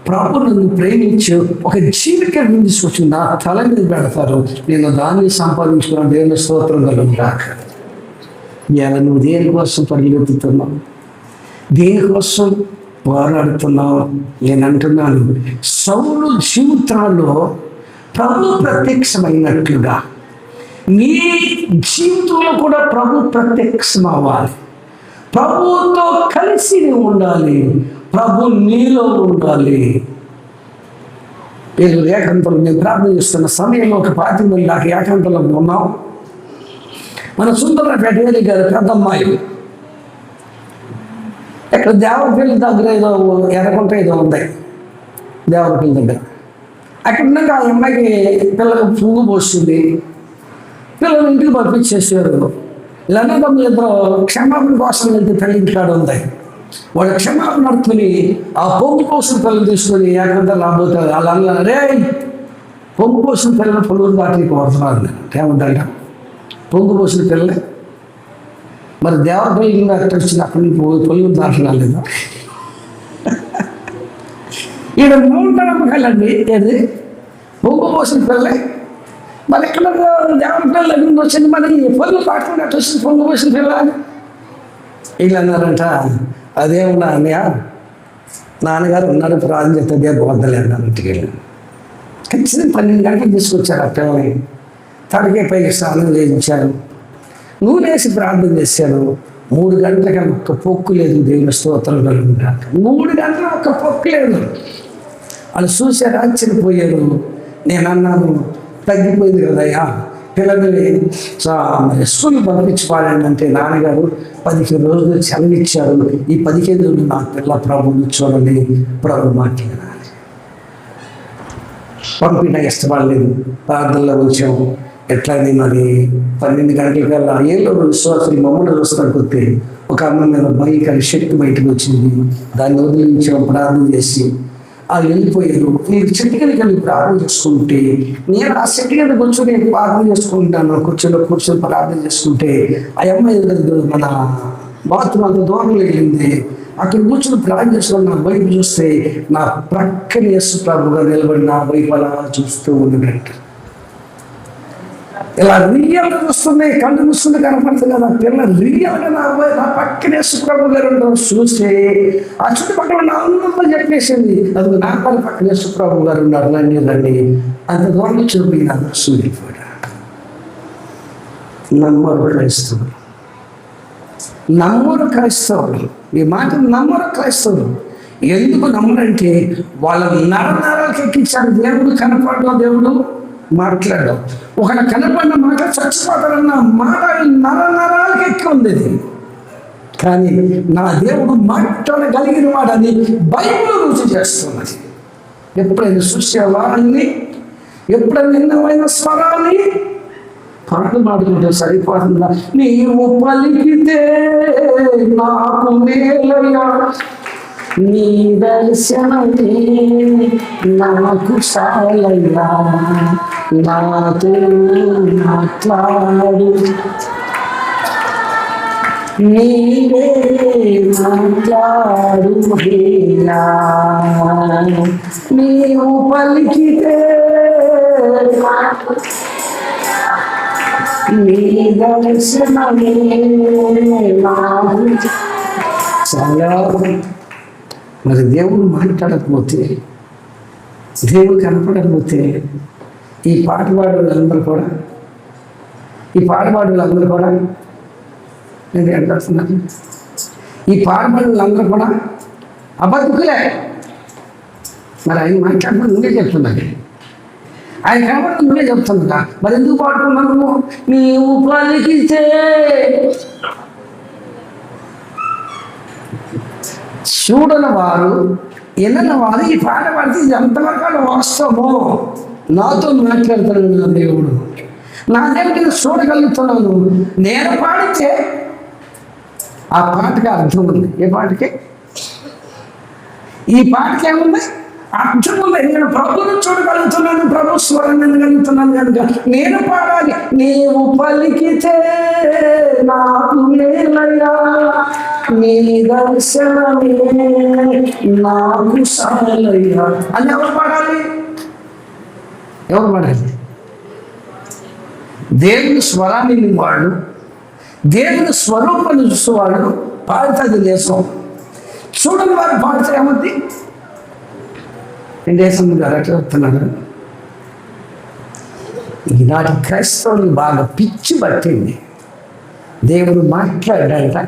ప్రభు నన్ను ప్రేమించి ఒక జీవితం తీసుకొచ్చి నా తల మీద పెడతారు, నేను దాన్ని సంపాదించుకున్న దేవుని స్తోత్రం కలుగుతాక. ఇలా నువ్వు దేనికోసం పరిగెత్తుతున్నావు, దేనికోసం పోరాడుతున్నావు? నేను అంటున్నాను, సౌలు జీవితాల్లో ప్రభు ప్రత్యక్షమైనట్లుగా నీ జీవితంలో కూడా ప్రభు ప్రత్యక్షం అవ్వాలి. ప్రభువుతో కలిసి నువ్వు ఉండాలి, ప్రభు నీలో ఉండాలి. వీళ్ళు ఏకాంతంలో మేము ప్రార్థన చేస్తున్న సమయంలో ఒక 10 మంది దాకా ఏకాంతంలో ఉన్నాం. మన సుందరపేట ఏరి గారు పెద్దమ్మాయి ఇక్కడ దేవరపల్లి దగ్గర ఏదో ఎర్రగుంట ఏదో ఉంది, దేవరపల్లి దగ్గర. అక్కడ ఉన్నాక ఆ అమ్మాయికి పిల్లలకు పువ్వు పోస్తుంది. పిల్లలు ఇంటికి పంపించేసారు. ఇలానే ఇద్దరు క్షమాపణ కోసం వెళ్తే తల్లి ఇంటికాడ ఉంది. వాడు క్షమాపణ అడుగుతుని ఆ పొంగు పోసిన పిల్లలు తీసుకొని ఏకంతా రాబోతారు. వాళ్ళు అన్నారు, రే పొంగు పోసిన పిల్లలు పొలుగురు దాటి కొడుతున్నారు. ఏమంటాడ పొంగు పోసిన పిల్లలే మరి దేవరపల్లి అక్కడ వచ్చిన అక్కడి పొలుగురు దాటడం లేదు. ఈడ మూట నమ్మకాలండి. ఏది పొంగు పోసిన పిల్లలే మరి ఎక్కడ దేవరపల్లి దగ్గర వచ్చింది. మరి పొలుగు దాటుకుంటే అట్టు వచ్చింది పొంగు పోసిన పిల్ల. వీళ్ళు అన్నారంట, అదేమన్నా అన్నయ్య నాన్నగారు ఉన్నాడు ప్రార్థన చేస్తే అదే బోధలే అన్నారు. ఇంటికి వెళ్ళి ఖచ్చితంగా 12 గంటలకు తీసుకొచ్చారు ఆ పిల్లల్ని. తనకే పైకి స్నానం చేయించారు, నూనె వేసి ప్రార్థన చేశారు. 3 గంటలకి ఒక్క పొక్కు లేదు. దేవుని స్తోత్రం కలుగుతాక 3 గంటలు ఒక్క పొక్కు లేదు. వాళ్ళు చూశారు, ఆశ్చర్యపోయారు. నేను అన్నాను, తగ్గిపోయింది కదయ్యా, పిల్లల్ని స్కూల్ పంపించుకోవాలని అంటే నాన్నగారు 15 రోజులు సెలవిచ్చారు. ఈ 15 రోజులు నా పిల్ల ప్రభుని చూడండి, ప్రభు మాట్లాడాలి. పంపిన ఇష్టపడలేదు. ప్రార్థనలో వచ్చాము. ఎట్లయినా మరి 12 గంటలకల్లా ఏళ్ళ విశ్వాసులు మమ్మల్ని చూస్తానికి వస్తే ఒక అమ్మ మీద భయంకర శక్తి బయటకు వచ్చింది. దాన్ని వదిలించాం, ప్రార్థన చేసి వాళ్ళు వెళ్ళిపోయారు. మీరు చెట్టు కిందకి వెళ్ళి ప్రార్థన చేసుకుంటే నేను ఆ చెట్టు కింద కూర్చొని ప్రార్థన చేసుకుంటాను. కూర్చొని ప్రార్థన చేసుకుంటే ఆ అమ్మాయి మన బాత్రూమ్ అంత దూరంలో వెళ్ళింది. అక్కడ కూర్చొని ప్రార్థన చేసుకుని నా వైపు చూస్తే నా ప్రక్కన యేసు ప్రభుగా నిలబడి నా వైపు అలా చూస్తూ ఉన్నట్టు ఇలా రియల్గా చూస్తుంది. కళ్ళు చూస్తుంది, కనపడుతుంది కదా పిల్ల రియల్గా నా పక్కన యేసు ప్రభు గారు ఉంటారు. చూస్తే ఆ చుట్టుపక్కల ఉన్న అందరూ చెప్పేసింది, అది నా పక్కన యేసు ప్రభు గారు ఉన్నారు. రండి అంత దూరంలో చూపిన సూర్యుడు నమ్మరు క్రైస్తవులు. ఈ మాట నమ్మరు క్రైస్తవులు. ఎందుకు నమ్మరంటే వాళ్ళ నరనరాలకు ఎక్కించాడు. దేవుడు కనపడడం, దేవుడు మాట్లాడడం. ఒకళ్ళ కనపడిన మాట చచ్చిపోతారన్న మాట నరనరాలకు ఎక్కి ఉంది. కానీ నా దేవుడు మాట్లాడగలిగిన వాడని బైబిల్ రుచి చేస్తున్నది. ఎప్పుడైనా చూసేవా అన్ని, ఎప్పుడైనా విన్నవైన స్వరాన్ని పాటలు పాడుకుంటే సరిపోతుందా? నీవు పలికితే నాకు మేలయ్యా, నీ దర్శనమే నాకు చాలయ్యా, నాతో మాట్లాడు, నీవే మాట్లాడు, నీవు పలికితే నీ దర్శనమే చాలా. మరి దేవుడు మాట్లాడకపోతే, దేవుడు కనపడకపోతే ఈ పాట పాడే వాళ్ళందరూ కూడా నేను అంటున్నాను, ఈ పాట పాడే వాళ్ళందరూ కూడా అబద్ధకులే. మరి ఆయన మాట్లాడమని నువ్వే చెప్తున్నాను, ఆయన కనపడదు నువ్వే చెప్తున్నా. మరి ఎందుకు పాడుకున్నాను? నీవు పలికితే చూడని వారు, వినని వారు ఈ పాట పాడితే ఎంతవరకు వాస్తవమో నాతో మాట్లాడుతున్నాను. నా దేవుడు, నా దేవుడిని చూడగలుగుతున్నాను. నేను పాడితే ఆ పాటకి అర్థం ఉంది. ఏ పాటకి? ఈ పాటకి ఏముంది? అర్థం ఉంది. నేను ప్రభుని చూడగలుగుతున్నాను, ప్రభు స్వరం వినగలుగుతున్నాను కనుక నేను పాడాలి. నీవు పలికితే నాకు మేలయ్యా, నీ దర్శనమే నాకు చాలయ్యా అని ఎవరు పాడాలి? దేవుని స్వరాన్ని వాడు, దేవుని స్వరూపాన్ని చూసేవాడు పాడుతుంది దేశం. చూడని వారు పాడితే ఏమవుద్ది? దేశం గారు ఎట్లా చెప్తున్నారు? ఈనాటి క్రైస్తవులు బాగా పిచ్చి పట్టింది. దేవుడు మాట్లాడాడంట,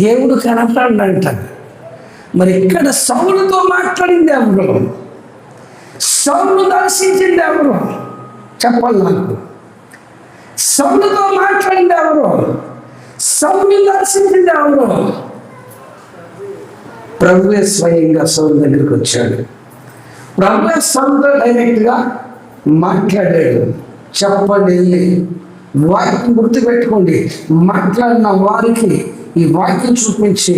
దేవుడు కనపడాడంట. మరి ఇక్కడ సౌలుతో మాట్లాడింది ఎవరు? సౌలు దర్శించింది ఎవరు? చెప్పాలి నాకు. సౌలుతో మాట్లాడింది ఎవరు? సౌలు దర్శించింది ఎవరు? ప్రభువే స్వయంగా సౌలు దగ్గరికి వచ్చాడు. ప్రభువే సౌలుతో డైరెక్ట్గా మాట్లాడాడు. చెప్పండి, వాక్యం గుర్తుపెట్టుకోండి. మాట్లాడిన వారికి ఈ వాక్యం చూపించి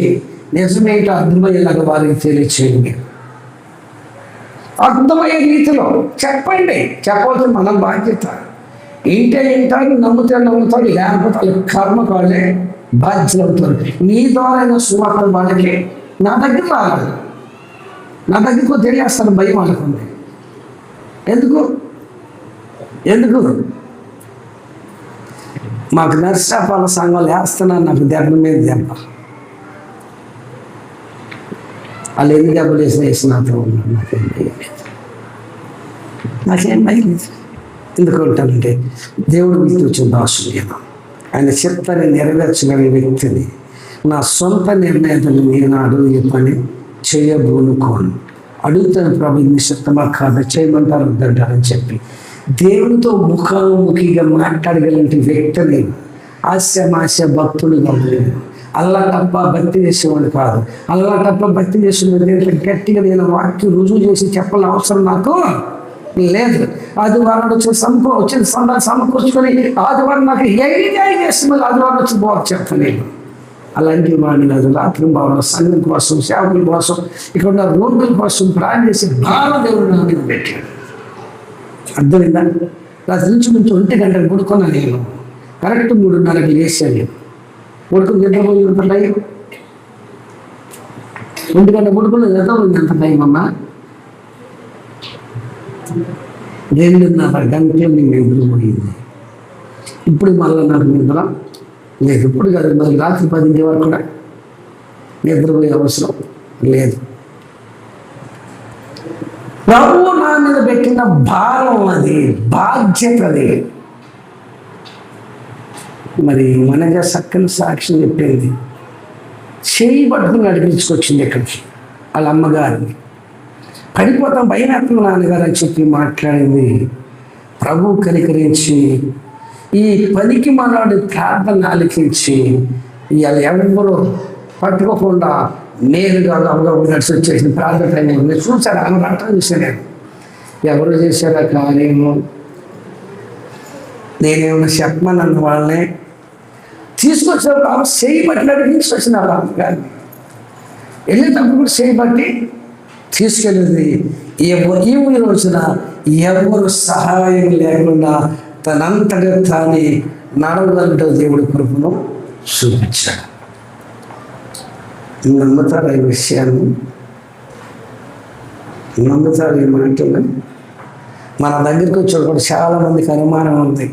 నిజమేంటో అర్థమయ్యేలాగా వారికి తెలియచేయండి. అర్థమయ్యే రీతిలో చెప్పండి. చెప్పవలసిన మన బాధ్యత. ఏంటారు, నమ్ముతారు, లేకపోతే వాళ్ళ కర్మకాలే బాధ్యతలు అవుతారు. నీ ద్వారా సువార్త వాళ్ళకి నా దగ్గర రావాలి. నా దగ్గరకు తెలియస్తాను భయం అనుకుంది. ఎందుకు మాకు నర్సాపాల సంఘాలు వేస్తున్నాను, నాకు దెబ్బ మీద దెబ్బ. వాళ్ళు ఎన్ని దెబ్బలు వేసినాతో ఉన్నాడు. నాకేం భయం లేదు. ఎందుకు ఉంటానంటే దేవుడు మీకు వచ్చిన దాసుడు నేను. ఆయన చిత్తాన్ని నెరవేర్చగలిగే వ్యక్తిని. నా సొంత నిర్ణయాన్ని నేనాడు ఈ పని చేయబోనుకోను. అడుగుతాను, ప్రభు నీ చిత్తమా కాదు, చేయమంటారు వద్దంటారని చెప్పి దేవునితో ముఖాముఖిగా మాట్లాడగలిగిన వ్యక్తిని ఆశ భక్తులు కాదు. అల్లా తప్ప భక్తి చేసేవాడు కాదు. అల్లా తప్ప భక్తి చేసేవాడు గట్టిగా నేను వాక్యం రుజువు చేసి చెప్పాలని అవసరం నాకు లేదు. ఆదివారం వచ్చిన సందాలు సమకూర్చుకొని ఆదివారం నాకు ఎంజాయ్ చేసి మళ్ళీ ఆదివారం వచ్చి బాగు చెప్తాను నేను. అలాంటి వాడిని లేదు. రాత్రి భావన సంఘం కోసం, సేవకుల కోసం, ఇక్కడ ఉన్న రోగుల కోసం ప్రాణం చేసి భారం దేవుడు నా మీద పెట్టాడు. అర్థమైందా? రాత్రి నుంచి 1 గంటలు పడుకున్నా నేను. కరెక్ట్ 3:30కి లేచాను నేను. పడుకుని నిద్రపోయి ఎంత టైం? 1 గంట పడుకుని నిద్రపోయింది ఎంత టైం అమ్మా? 2:30 గంటలు నేను నిద్రపోయింది. ఇప్పుడు మళ్ళీ నాకు నిద్ర లేదు. ఇప్పుడు కాదు, మళ్ళీ రాత్రి 10 వరకు కూడా నిద్రపోయే అవసరం లేదు. ప్రభువు నా మీద పెట్టిన భారం అది, బాధ్యత అది. మరి మనగా చక్కని సాక్ష్యం చెప్పింది. చేయి పట్టుకుని నడిపించుకొచ్చింది ఇక్కడికి వాళ్ళ అమ్మగారిని. పడిపోతాం భయమేత్తం నాన్నగారు అని చెప్పి మాట్లాడింది. ప్రభు కనికరించి ఈ పనికి మనవాడి ప్రార్థన ఆలకించి ఇవాళ ఎవరు పట్టుకోకుండా నేరుగా గబగబా నడిచి వచ్చేసిన ప్రార్థన మీరు చూసారు. ఆమె అర్థం చూసాను. ఎవరు చేశారా కార్యము? నేనేమన్నా చెప్పమని అన్న వాళ్ళని తీసుకొచ్చినప్పుడు ఆమె చేయి బట్టి నడిపించి అమ్మగారిని. వెళ్ళేటప్పుడు కూడా చేయి బట్టి తీసుకెళ్ళింది. ఈ రోజున ఎవరు సహాయం లేకుండా తనంతగా తానే నడవగలంటూ దేవుడి కృపను చూపించాడు. నమ్ముతారు ఈ విషయాన్ని? నమ్ముతారు ఈ మాటలు? మన దగ్గరికి వచ్చేటప్పుడు చాలా మందికి అనుమానం ఉంది.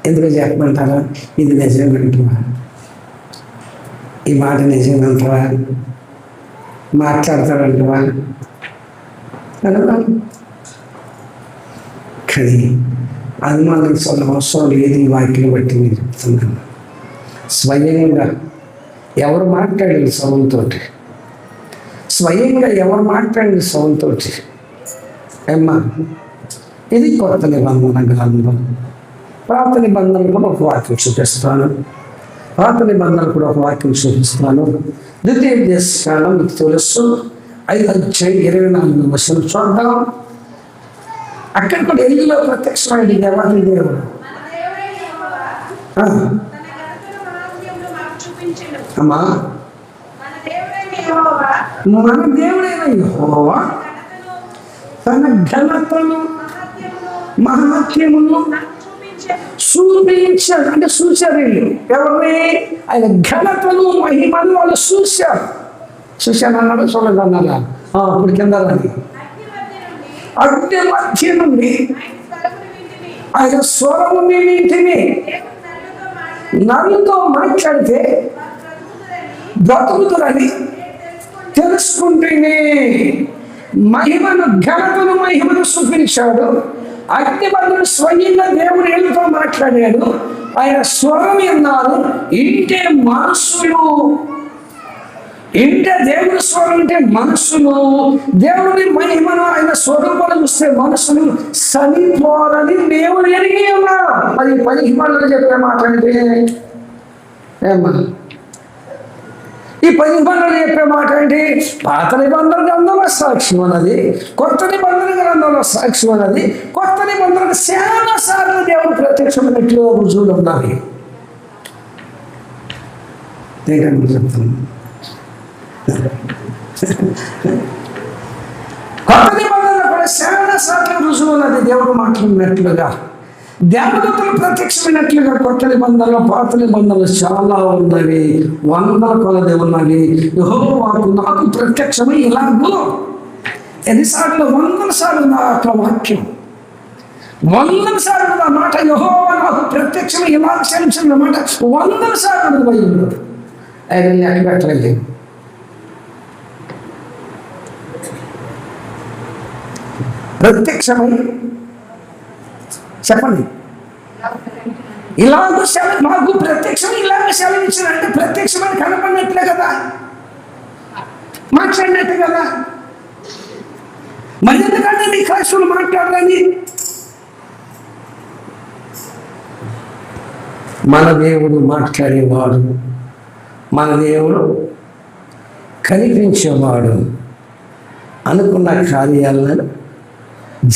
ఎందుకు చెప్పమంటారా? ఇది నిజమేంటవా? ఈ మాట నిజమేంటవా? మాట్లాడతాడంటవా? కానీ అనుమానించాల్సిన అవసరం లేదు. ఈ వాక్యం బట్టి నేను చెప్తున్నాను. స్వయంగా ఎవరు మాట్లాడారు సౌలుతోటి? స్వయంగా ఎవరు మాట్లాడారు సౌలుతోటి? ఏమ్మా, ఇది కొత్త నిబంధన గ్రంథం. పాత నిబంధనలు కూడా ఒక వాక్యం చూపిస్తాను. పాత నిబంధనలు కూడా ఒక వాక్యం చూపిస్తాను. ద్వితీయ దేశకాలం మీకు తెలుసు. 5:24 చూద్దాం. అక్కడ కూడా ఎల్లులో ప్రత్యక్షమైన దేవాది దేవుడు. అమ్మా, మన దేవుడైన యెహోవా తన ఘనతను మహాత్యమును చూపించాడు. అంటే చూశారు వీళ్ళు. ఎవరిని? ఆయన ఘనతను మహిమను వాళ్ళు చూశారు. చూశానన్నాడు, చూడదన్నారా? ఇప్పుడు కింద అగ్ని మధ్య నుండి ఆయన స్వరము వింటిని. నన్నుతో మాట్లాడితే బ్రతుకుతురని తెలుసుకుంటేనే మహిమను, ఘనతను మహిమను చూపించాడు. అగ్నిబంధుడు స్వయంగా దేవుడు ఏళ్ళతో మాట్లాడాడు. ఆయన స్వరం విన్నారు. ఇంటే మనుషులు ఇంటే దేవుని స్వరం అంటే మనుషులు దేవుని మహిమను ఆయన స్వరూపాలు చూస్తే మనుషులు సరిపోరని దేవుడు ఎరిగి ఉన్నారు. అది 10 హిమాలు చెప్పే మాట అంటే ఏమా ఈ 10 హిమాలు చెప్పే మాట ఏంటి? పాత నిబంధన గ్రంథంలో సాక్ష్యం అన్నది, కొత్త నిబంధన గ్రంథంలో సాక్ష్యం అన్నది, కొత్త నిబంధనకు చాలా సార్లు దేవుడు ప్రత్యక్షమైనట్లు రుజువులు ఉన్నాయి. ఏంటంటే చెప్తాను, కొత్త నిబంధనలో కూడా చాలా సార్లు రుజువు ఉన్నది దేవుడు మాట్లాడినట్లుగా, దేవదూతలు ప్రత్యక్షమైనట్లుగా. కొత్త నిబంధనలు పాత నిబంధనలు చాలా ఉన్నవి, వందల కొలది ఉన్నవి. యెహోవాకు నాకు ప్రత్యక్షమై ఇలాగూ ఎన్నిసార్లు 100 సార్లు నా యొక్క వాక్యం, 100 సార్లు నా మాట యెహోవా నాకు ప్రత్యక్షమై ఇలా సెలవించిన మాట 100 సార్లు బైబిల్లో ఆయన లెక్క పెట్టలేదు. ప్రత్యక్షమై చెప్పండి, ఇలాగ మాకు ప్రత్యక్షం ఇలాగ సెలవించిన అంటే ప్రత్యక్షమని కనపడినట్లే కదా, మాట్లాడినట్టు కదా. మరి ఎందుకంటే నీ క్రైస్తవులు మాట్లాడాలని? మన దేవుడు మాట్లాడేవాడు, మన దేవుడు కనిపించేవాడు, అనుకున్న కార్యాలను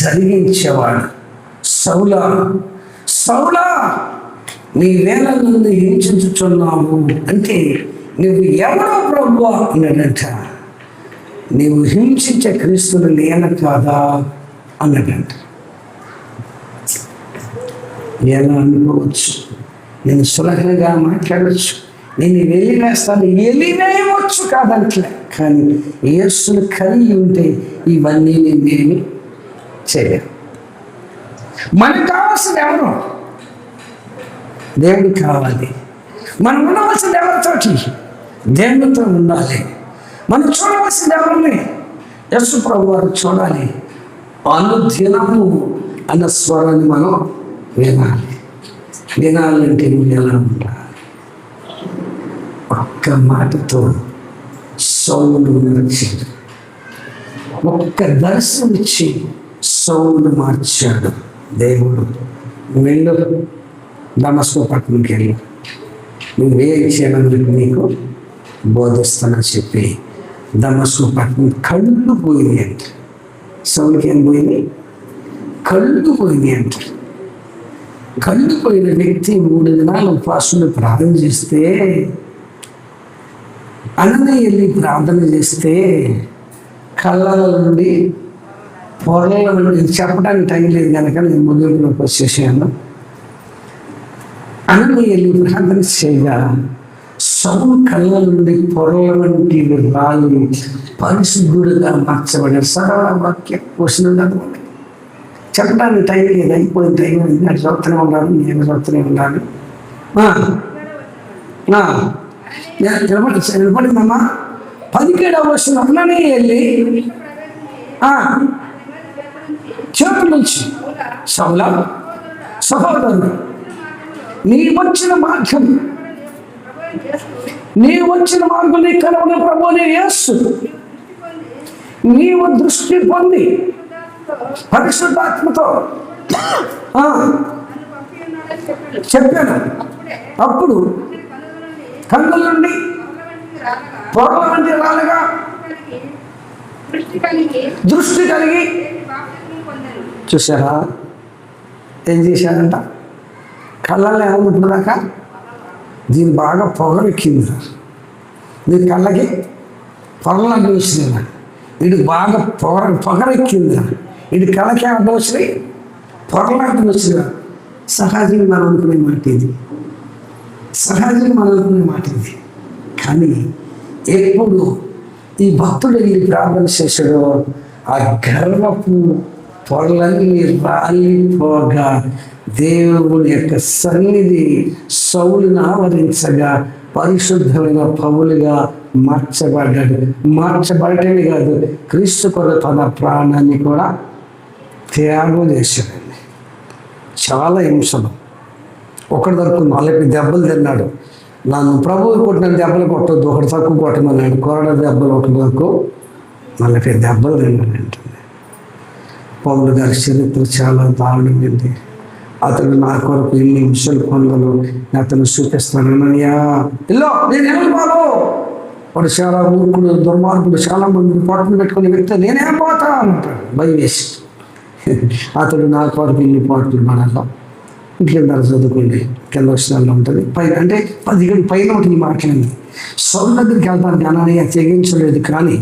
జరిగించేవాడు. సౌలా సౌలా నీ వేల నుండి హింసించుచున్నావు అంటే నువ్వు ఎవరో ప్రభువా అన్నాడంట. నీవు హింసించే క్రీస్తుని నేను కాదా అన్నాడంట. ఎలా అనుకోవచ్చు, నేను సులభంగా మాట్లాడవచ్చు, నేను వెలివేస్తాను, వెలివేయవచ్చు కాదంటలే. కానీ యేసును కలిగి ఉంటే ఇవన్నీ నేనేమి చేయలేను. మనకు కావాల్సింది ఎవరు? దేవుడు కావాలి. మనం ఉండవలసింది ఎవరితోటి? దేవునితో ఉండాలి. మనం చూడవలసింది ఎవరిని? యేసు ప్రభు వారు చూడాలి. అనుదినము అన్న స్వరాన్ని మనం వినాలి. వినాలంటే నువ్వు ఎలా ఉండాలి? ఒక్క మాటతో సౌలు మార్చాడు, ఒక్క దర్శనం ఇచ్చి సౌలు మార్చాడు దేవుడు. వెళ్ళు దమస్కు పట్టణంకి వెళ్ళి నువ్వేం చేయాలని నీకు బోధిస్తానని చెప్పి దమస్కు పట్టణం కళ్ళు పోయింది అంట. సౌలుకి ఏం పోయింది? కళ్ళు పోయింది అంట. కళ్ళు పోయిన వ్యక్తి 3 దినాలు ఉపవాసంలో ప్రార్థన చేస్తే, అన్నది వెళ్ళి ప్రార్థన చేస్తే కళ్ళ నుండి పొరల నుండి, చెప్పడానికి టైం లేదు కనుక నేను ముగింపులోకి వచ్చేసాను. అన్నది వెళ్ళి ప్రార్థన చేయగా సౌలు కళ్ళ నుండి పొరల వంటి రాయి పరిశుద్ధుడుగా మార్చబడ్డాడు. సరళ వాక్య క్వశ్చన్ అనుకోండి, చెప్పడానికి టైం లేదు, అయిపోయిన టైం ఉంది. అది చదువుతూనే ఉండాలి, నేను చదువుతూనే ఉండాలి. నిలబడిందమ్మా. 17వ వర్షం అన్ననే వెళ్ళి చేతుల నుంచి సౌలా సహోదరుడు, నీ వచ్చిన మార్గం నీ కలవని ప్రభువుని యేసు నీవు దృష్టి పొంది పరిశుద్ధాత్మతో చెప్పాను. అప్పుడు కన్నుల నుండి పొరల వంటి రాలుగా దృష్టి కలిగి చూసారా ఏం చేశారంట? కళ్ళల్లో ఏమనుకుంటున్నాక దీని బాగా పొగరెక్కింది. దీని కళ్ళకి పొగలు అడ్డు వచ్చింది, వీడికి బాగా పొగరెక్కింది, వీడి కళ్ళకి ఏమడ్డం వచ్చినాయి, పొగలు అడ్డం వచ్చింది. సహజంగా మనం అనుకునే మాట ఇది, సహజంగా మనం అనుకునే మాట ఇది. కానీ ఎప్పుడు ఈ భక్తుడు వెళ్ళి ప్రార్థన చేశాడో ఆ గర్వపు పొరలన్నీ రాలిపోగా దేవుని యొక్క సన్నిధి సౌలును ఆవరించగా పరిశుద్ధమైన పౌలుగా మార్చబడ్డాడు. మార్చబడటమే కాదు, క్రీస్తు కొరకు తన ప్రాణాన్ని కూడా త్యాగం చేశాడండి. చాలా హింసలు, ఒకటి దొరకు 4 దెబ్బలు తిన్నాడు, నన్ను ప్రభువు కొట్టిన దెబ్బలు కొట్టొద్దు, ఒకటి తక్కువ కొట్టమన్నాడు. కొరడ దెబ్బలు ఒకటి తక్కువ, మళ్ళీ దెబ్బలు రెండు అంటుంది. పౌలు గారి చరిత్ర చాలా దారుణమైంది. అతను నా కొరకు ఇన్ని విషయాలు పొందలు అతను చూపిస్తానయ్యా, ఇల్లో నేనేమో బాబు. వాడు చాలా మూర్ఖుడు, దుర్మార్గుడు, చాలా మంది పాటలు పెట్టుకుని వ్యక్తి, నేనేం పోతా అంటాడు భయం వేసి. అతడు నా కొరకు ఇన్ని పాటలు పడాలో కింద చదువుకోండి, కింద వచ్చినాల్లో ఉంటుంది. పైన అంటే 17 పైన ఒకటి మాట్లాడింది. సౌలు దగ్గరికి వెళ్తానికి అననీయ తెగించలేదు, కానీ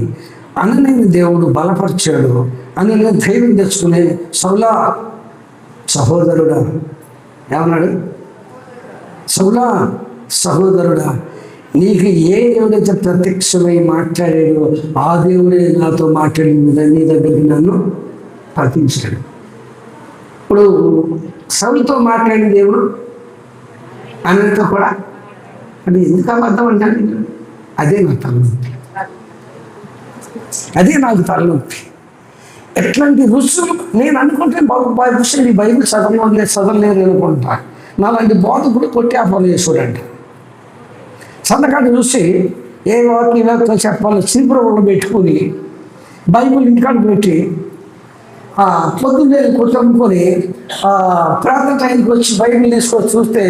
అననీయ దేవుడు బలపరిచాడు. అననీయ ధైర్యం తెచ్చుకునే సౌలా సహోదరుడా ఏమన్నాడు? సౌలా సహోదరుడా, నీకు ఏ దేవుడైతే ప్రత్యక్షమై మాట్లాడాడో ఆ దేవుడే నాతో మాట్లాడింది, నీ దగ్గరికి నన్ను పంపించాడు. ఇప్పుడు సౌలుతో మాట్లాడిన దేవుడు అన్నతో కూడా అది ఎందుకు అబద్ధం అంటాను? అదే నా తలనొప్పి, అదే నాకు తలనొప్పి. ఎట్లాంటి రుసులు నేను అనుకుంటే రుసులు ఈ బైబిల్ చదవలేరు అనుకుంటా. నాలాంటి బోధకుడు కొట్టి ఆఫర్లు చేసాడంట. సంతకాన్ని చూసి ఏ వాక్యం చెప్పాలో చిరుపురంలో పెట్టుకుని బైబిల్ ఇంటికాడ పెట్టి పొద్దున్నే కొట్టుకొని ప్రార్థన టైంకి వచ్చి బైబిల్ తీసుకొచ్చి చూస్తే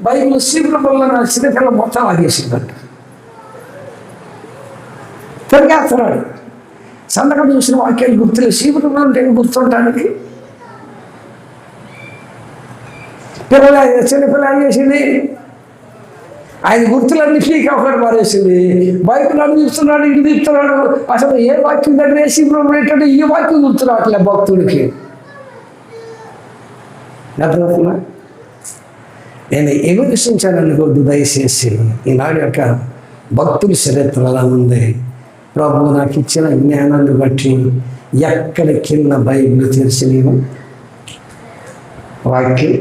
బైబిల్ చిరుపురంలో నా చిన్నపిల్ల మొత్తం ఆగేసిందంట. తిరిగేస్తున్నాడు. సంతకం చూసిన వాక్యాలు గుర్తులేదు. శిబిరంలో ఉంటే గుర్తుంటానికి చిన్నపిల్ల ఏం చేసింది? ఆయన గుర్తులన్నీ పీకి ఒకటి మారేసింది. బైబిల్ అన్ని తీస్తున్నాడు, ఇటు తీస్తున్నాడు. అసలు ఏ వాక్యం దగ్గర శిబిరం ఏంటంటే ఈ వాక్యం గుర్తురావట్లే భక్తుడికి. అర్థమవుతున్నా? నేను విమర్శించాలనుకోద్దు దయచేసి. ఈనాడు యొక్క భక్తుల చరిత్ర అలా ఉంది. ప్రభు నాకు ఇచ్చిన జ్ఞానాన్ని బట్టి ఎక్కడికెళ్ళిన బైబిల్ తెలిసి నేను వాక్యం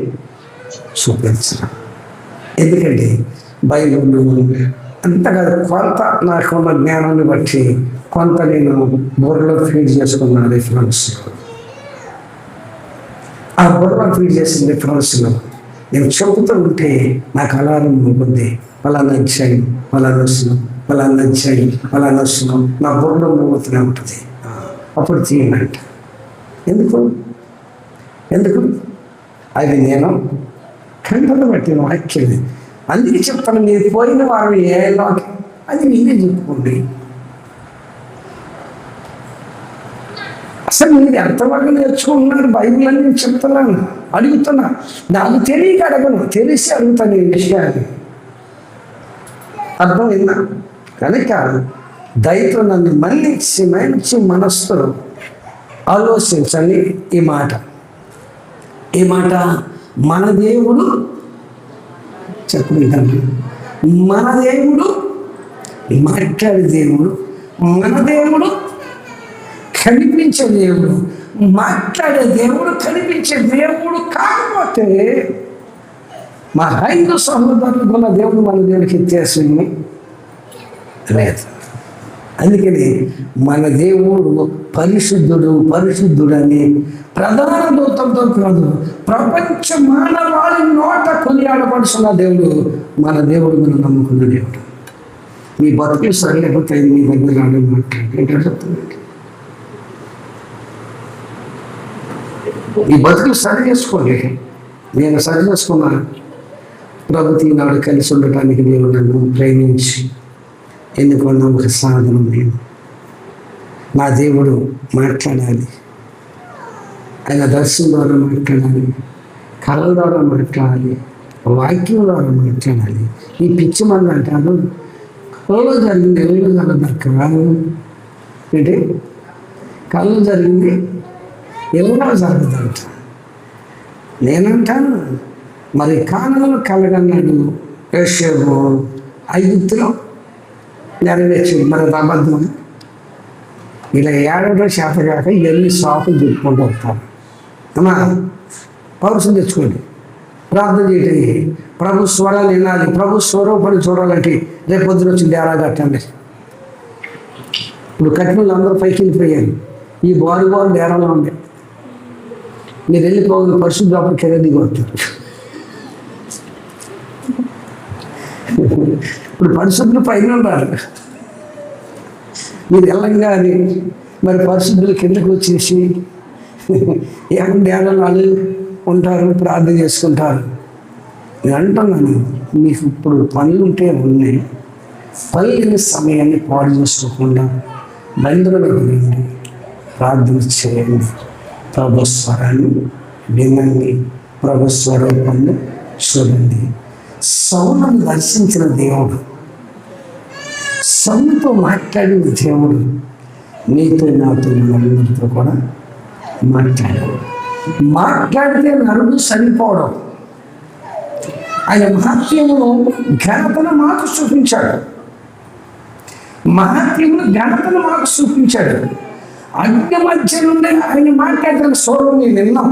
చూపించిన. ఎందుకంటే బైబిల్ అంతగా కొంత నాకున్న జ్ఞానాన్ని బట్టి కొంత నేను బుర్రలో ఫీడ్ చేసుకున్న రిఫరెన్స్లో, ఆ బుర్రలో ఫీడ్ చేసిన రిఫరెన్స్లో నేను చెబుతూ ఉంటే నాకు అలారం ఉంటుంది. పలానా అధ్యాయం, పలానా వస్తున్నాం, పలానా అధ్యాయం, పలానా వస్తున్నాం, నా బుర్రలో మోగుతూనే ఉంటుంది. అప్పుడు తీయనంట. ఎందుకు అది నేను కంటను పట్టిన వాక్యం. అందుకే చెప్తాను, మీరు పోయిన వారు ఏలోకి అది మీరే చెప్పుకోండి. అసలు మీరు ఎంతవరకు నేర్చుకుంటున్నారు బైబిల్ అని నేను చెప్తున్నాను, అడుగుతున్నా. నాకు తెలియక అడగను, తెలిసి అడుగుతాను ఈ విషయాన్ని. అర్థమైందా? కనుక దయతో నన్ను మళ్ళించి మంచి మనస్సుతో ఆలోచించండి. ఈ మాట మన దేవుడు చెప్పుకుంటాను. మన దేవుడు మాట్లాడే దేవుడు, మన దేవుడు కనిపించే దేవుడు. మాట్లాడే దేవుడు, కనిపించే దేవుడు కాకపోతే మా హైందవ సహోదరులకు ఉన్న దేవుడు మన దేవుడికి వ్యత్యాసం లేదు. అందుకని మన దేవుడు పరిశుద్ధుడని ప్రధాన దూతంతో కాదు, ప్రపంచ మానవాళి నోట కొనియాడబడుతున్న దేవుడు మన దేవుడు, మనం నమ్ముకున్న దేవుడు. మీ బతుకులు సరిలేకపోతే మీ దగ్గర మాట్లాడి చెప్తున్నాడు. ఈ బతుకులు సరి చేసుకోండి. నేను సరి చేసుకున్నాను. ప్రభుత్వ నాడు కలిసి ఉండటానికి నేను నన్ను ప్రేమించి ఎన్నుకున్న ఒక సాధనం. నేను నా దేవుడు మాట్లాడాలి, ఆయన దర్శనం ద్వారా మాట్లాడాలి, కళల ద్వారా మాట్లాడాలి, వాక్యం ద్వారా మాట్లాడాలి. ఈ పిచ్చి మంది అంటారు కళ్ళు జరిగింది ఎవరు జరగదక్క ఏంటి? కళ్ళు జరిగింది ఎవరో జరగదంట. నేనంటాను మరి కాలంలో కలగన్నాడు యోసేపు ఐగుప్తులో నెరవేర్చింది. మరి అబద్ధం ఇలా ఏడవడం చేత కాక ఎన్ని సాకులు చెప్పుకుంటూ వస్తారు. అమ్మా పౌరుషం తెచ్చుకోండి, ప్రార్థన చేయండి, ప్రభు స్వరాలు వినాలి, ప్రభు స్వరూపాన్ని చూడాలంటే రేపు పొద్దున వచ్చి డేరా కట్టండి. ఇప్పుడు కట్టినలు అందరూ పైకి వెళ్ళిపోయారు. ఈ బారు డేరాలో ఉండే మీరు వెళ్ళిపోవాలి, పరిశుద్ధ కింద దిగొస్తారు. ఇప్పుడు పరిశుద్ధులు పైన ఉన్నారు, మీరు వెళ్ళంగానే మరి పరిశుద్ధులు కిందకు వచ్చేసి ఏమంటే వాళ్ళు ఉంటారు, ప్రార్థన చేసుకుంటారు. నేను అంటున్నాను, మీకు ఇప్పుడు పనులు ఉంటే ఉన్నాయి, పనులు సమయాన్ని పాడు చేసుకోకుండా బంధువులు వినండి, ప్రార్థన చేయండి, ప్రభు స్వరాన్ని వినండి, ప్రభు స్వరూపాన్ని చూడండి. సౌలను దర్శించిన దేవుడు, సౌలుతో మాట్లాడిన దేవుడు నీతో నాతో మనందరితో కూడా మాట్లాడితే నరుడు సరిపోవడం. ఆయన మహత్యమును ఘనతను మాకు చూపించాడు, మహత్యమును ఘనతను మాకు చూపించాడు. అగ్ని మధ్య నుండి ఆయన మాట్లాడిన స్వరం నేను విన్నాం.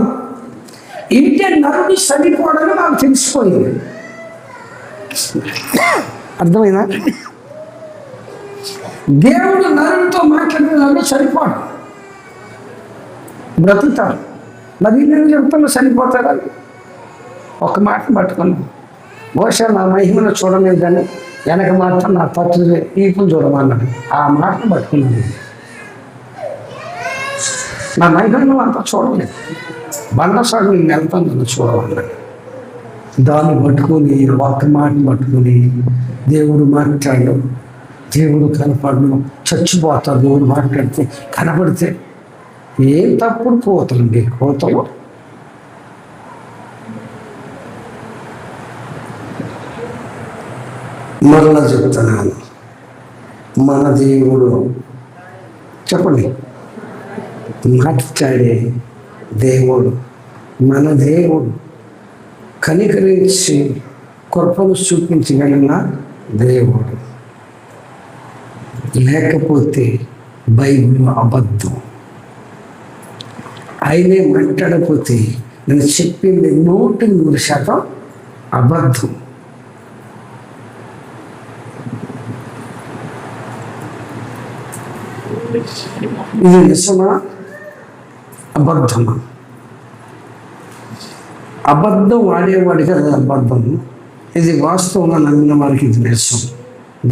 ఇంటే నరుడు సరిపోవడని నాకు తెలిసిపోయింది. అర్థమైనా? దేవుడు నరుడితో మాట్లాడిన నరుడు సరిపోడు, బ్రతుకుతాడు. మరి నేను చెప్తున్నా సరిపోతాడా? ఒక మాట పట్టుకున్నాను, బహుశా నా మహిమను చూడలేదు కానీ వెనక మాత్రం నా తత్వ ఈపులు చూడమన్నాడు. ఆ మాటను పట్టుకున్నాను. నా మహిమను అంతా చూడలేదు, బండసాడు నేను వెళ్తాను, నన్ను చూడమన్నాడు. దాన్ని పట్టుకొని ఒక మాటను పట్టుకొని దేవుడు మాట్లాడు, దేవుడు కనపడను, చచ్చిపోతాడు. దేవుడు మాట్లాడితే కనపడితే ఏం తప్పుడు కోతలండి, కోతలు. మరలా చెప్తున్నాను, మన దేవుడు చెప్పండి, మాట్లాడే దేవుడు, మన దేవుడు కనికరించి కృపను చూపించగలిగిన దేవుడు. లేకపోతే బైబిల్ అబద్ధం. ఆయనే మాట్లాడకపోతే నేను చెప్పింది 100% అబద్ధం. ఇది నిజమా అబద్ధమా? అబద్ధం వాడేవాడికి అది అబద్ధం, ఇది వాస్తవంగా నమ్మిన వారికి ఇది నిజం.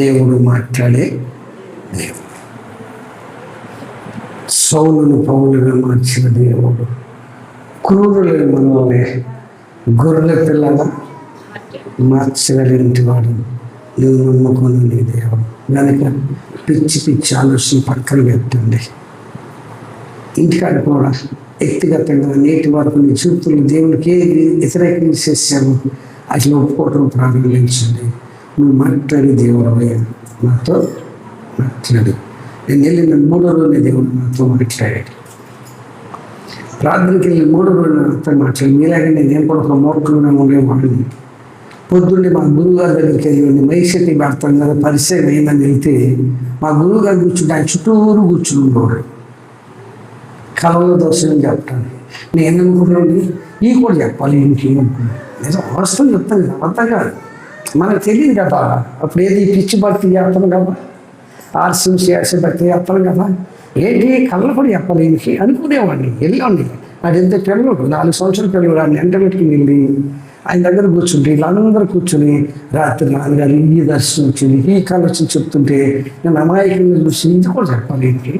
దేవుడు మాట్లాడే దేవుడు, సౌలును పౌలుగా మార్చిన దేవుడు, క్రూరులైన మనల్ని గొర్రెల పిల్లగా మార్చగలిగిన వాడు. నువ్వు నమ్ముకున్న నీ దేవుడు కనుక పిచ్చి పిచ్చి ఆలోచన పక్కన పెట్టండి. ఇంటికాడ కూడా వ్యక్తిగతంగా నేటి వరకు నీ చూపులు దేవునికి ఏది వ్యతిరేకంగా చేశాను అసలు ఒప్పుకోవడం ప్రారంభించండి. నువ్వు మాట్లాడి దేవుడు నాతో మాట్లాడు. నేను వెళ్ళిన 3వ రోజునే దేవుడు నాతో మాట్లాడాడు. ప్రార్థనకి వెళ్ళి 3వ రోజు నాతో మాట్లాడి మీలాగే నేను కూడా ఒక మోక్షంగా ఉండేవాడిని. పొద్దున్నే మా గురువుగారి దగ్గరికి వెళ్ళి మైసెట్టి పెడతాం కదా, పరిచయం అయిందని వెళ్తే మా గురువుగారు కూర్చుంటే ఆయన చుట్టూరు కూర్చుని ఉండేవాడు. కళలో దర్శనం చెప్పటాను నేను అనుకున్నాను, ఈ కూడా చెప్పాలి ఇంటికి అనుకున్నాను. నిజం వాస్తవం చెప్తాను కదా, అర్థం కాదు, మనకు తెలియదు కదా. అప్పుడు ఏది పిచ్చి భక్తి చేస్తాను కదా, ఆర్సిసి భక్తి చేస్తాను కదా, ఏంటి కళ్ళ కూడా చెప్పాలి ఇంటికి అనుకునేవాడిని. వెళ్ళండి అది ఎంత పిల్లలు 4 సంవత్సరాల పిల్లలు వాడిని ఎంట పెట్టుకుని వెళ్ళి ఆయన దగ్గర కూర్చుంటే వీళ్ళందరూ కూర్చొని రాత్రి నాన్నగారు ఈ దర్శనం వచ్చింది, ఈ కళ వచ్చి చెప్తుంటే నేను అమాయకంగా చూసి ఇది కూడా చెప్పాలి ఏంటి.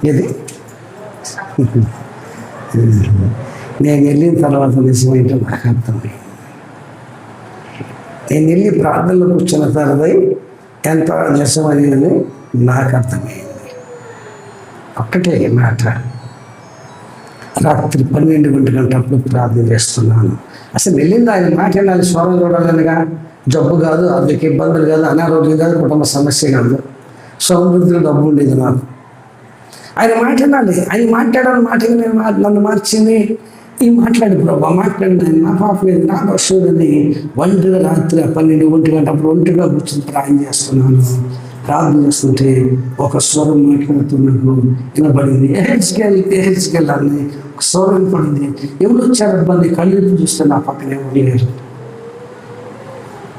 ఇది నేను వెళ్ళిన తర్వాత నిజమైతే నాకు అర్థమైంది. నేను వెళ్ళి ప్రార్థనలో కూర్చున్న తర్వాత ఎంత నిజం అనేది నాకు అర్థమైంది. ఒక్కటే మాట, రాత్రి 12 గంటలప్పుడు ప్రార్థన చేస్తున్నాను. అసలు వెళ్ళింది ఆయన మాట వినాలి, స్వరం చూడాలనగా. జబ్బు కాదు, అందుకు ఇబ్బందులు కాదు, అనారోగ్యం కాదు, కుటుంబ సమస్య కాదు, సమృద్ధిలో డబ్బు ఉండేది నాకు. ఆయన మాట వినాలి, ఆయన మాట్లాడాలని మాట నన్ను మార్చింది. ఈ మాట్లాడి ప్రభావ మాట్లాడిన నా పాప మీద నా దోషులని ఒంటిగా రాత్రి 12 గంట అప్పుడు ఒంటిగా కూర్చొని ప్రార్థన చేస్తున్నాను. ప్రార్థన చేస్తుంటే ఒక స్వరం మాట్లాడుతున్నప్పుడు వినపడింది, ఏహెచ్కెల్ అని ఒక స్వరం పడింది. ఎవరు వచ్చారబ్బాన్ని కళ్ళు చూస్తే నా పక్కన ఎవరు లేరు.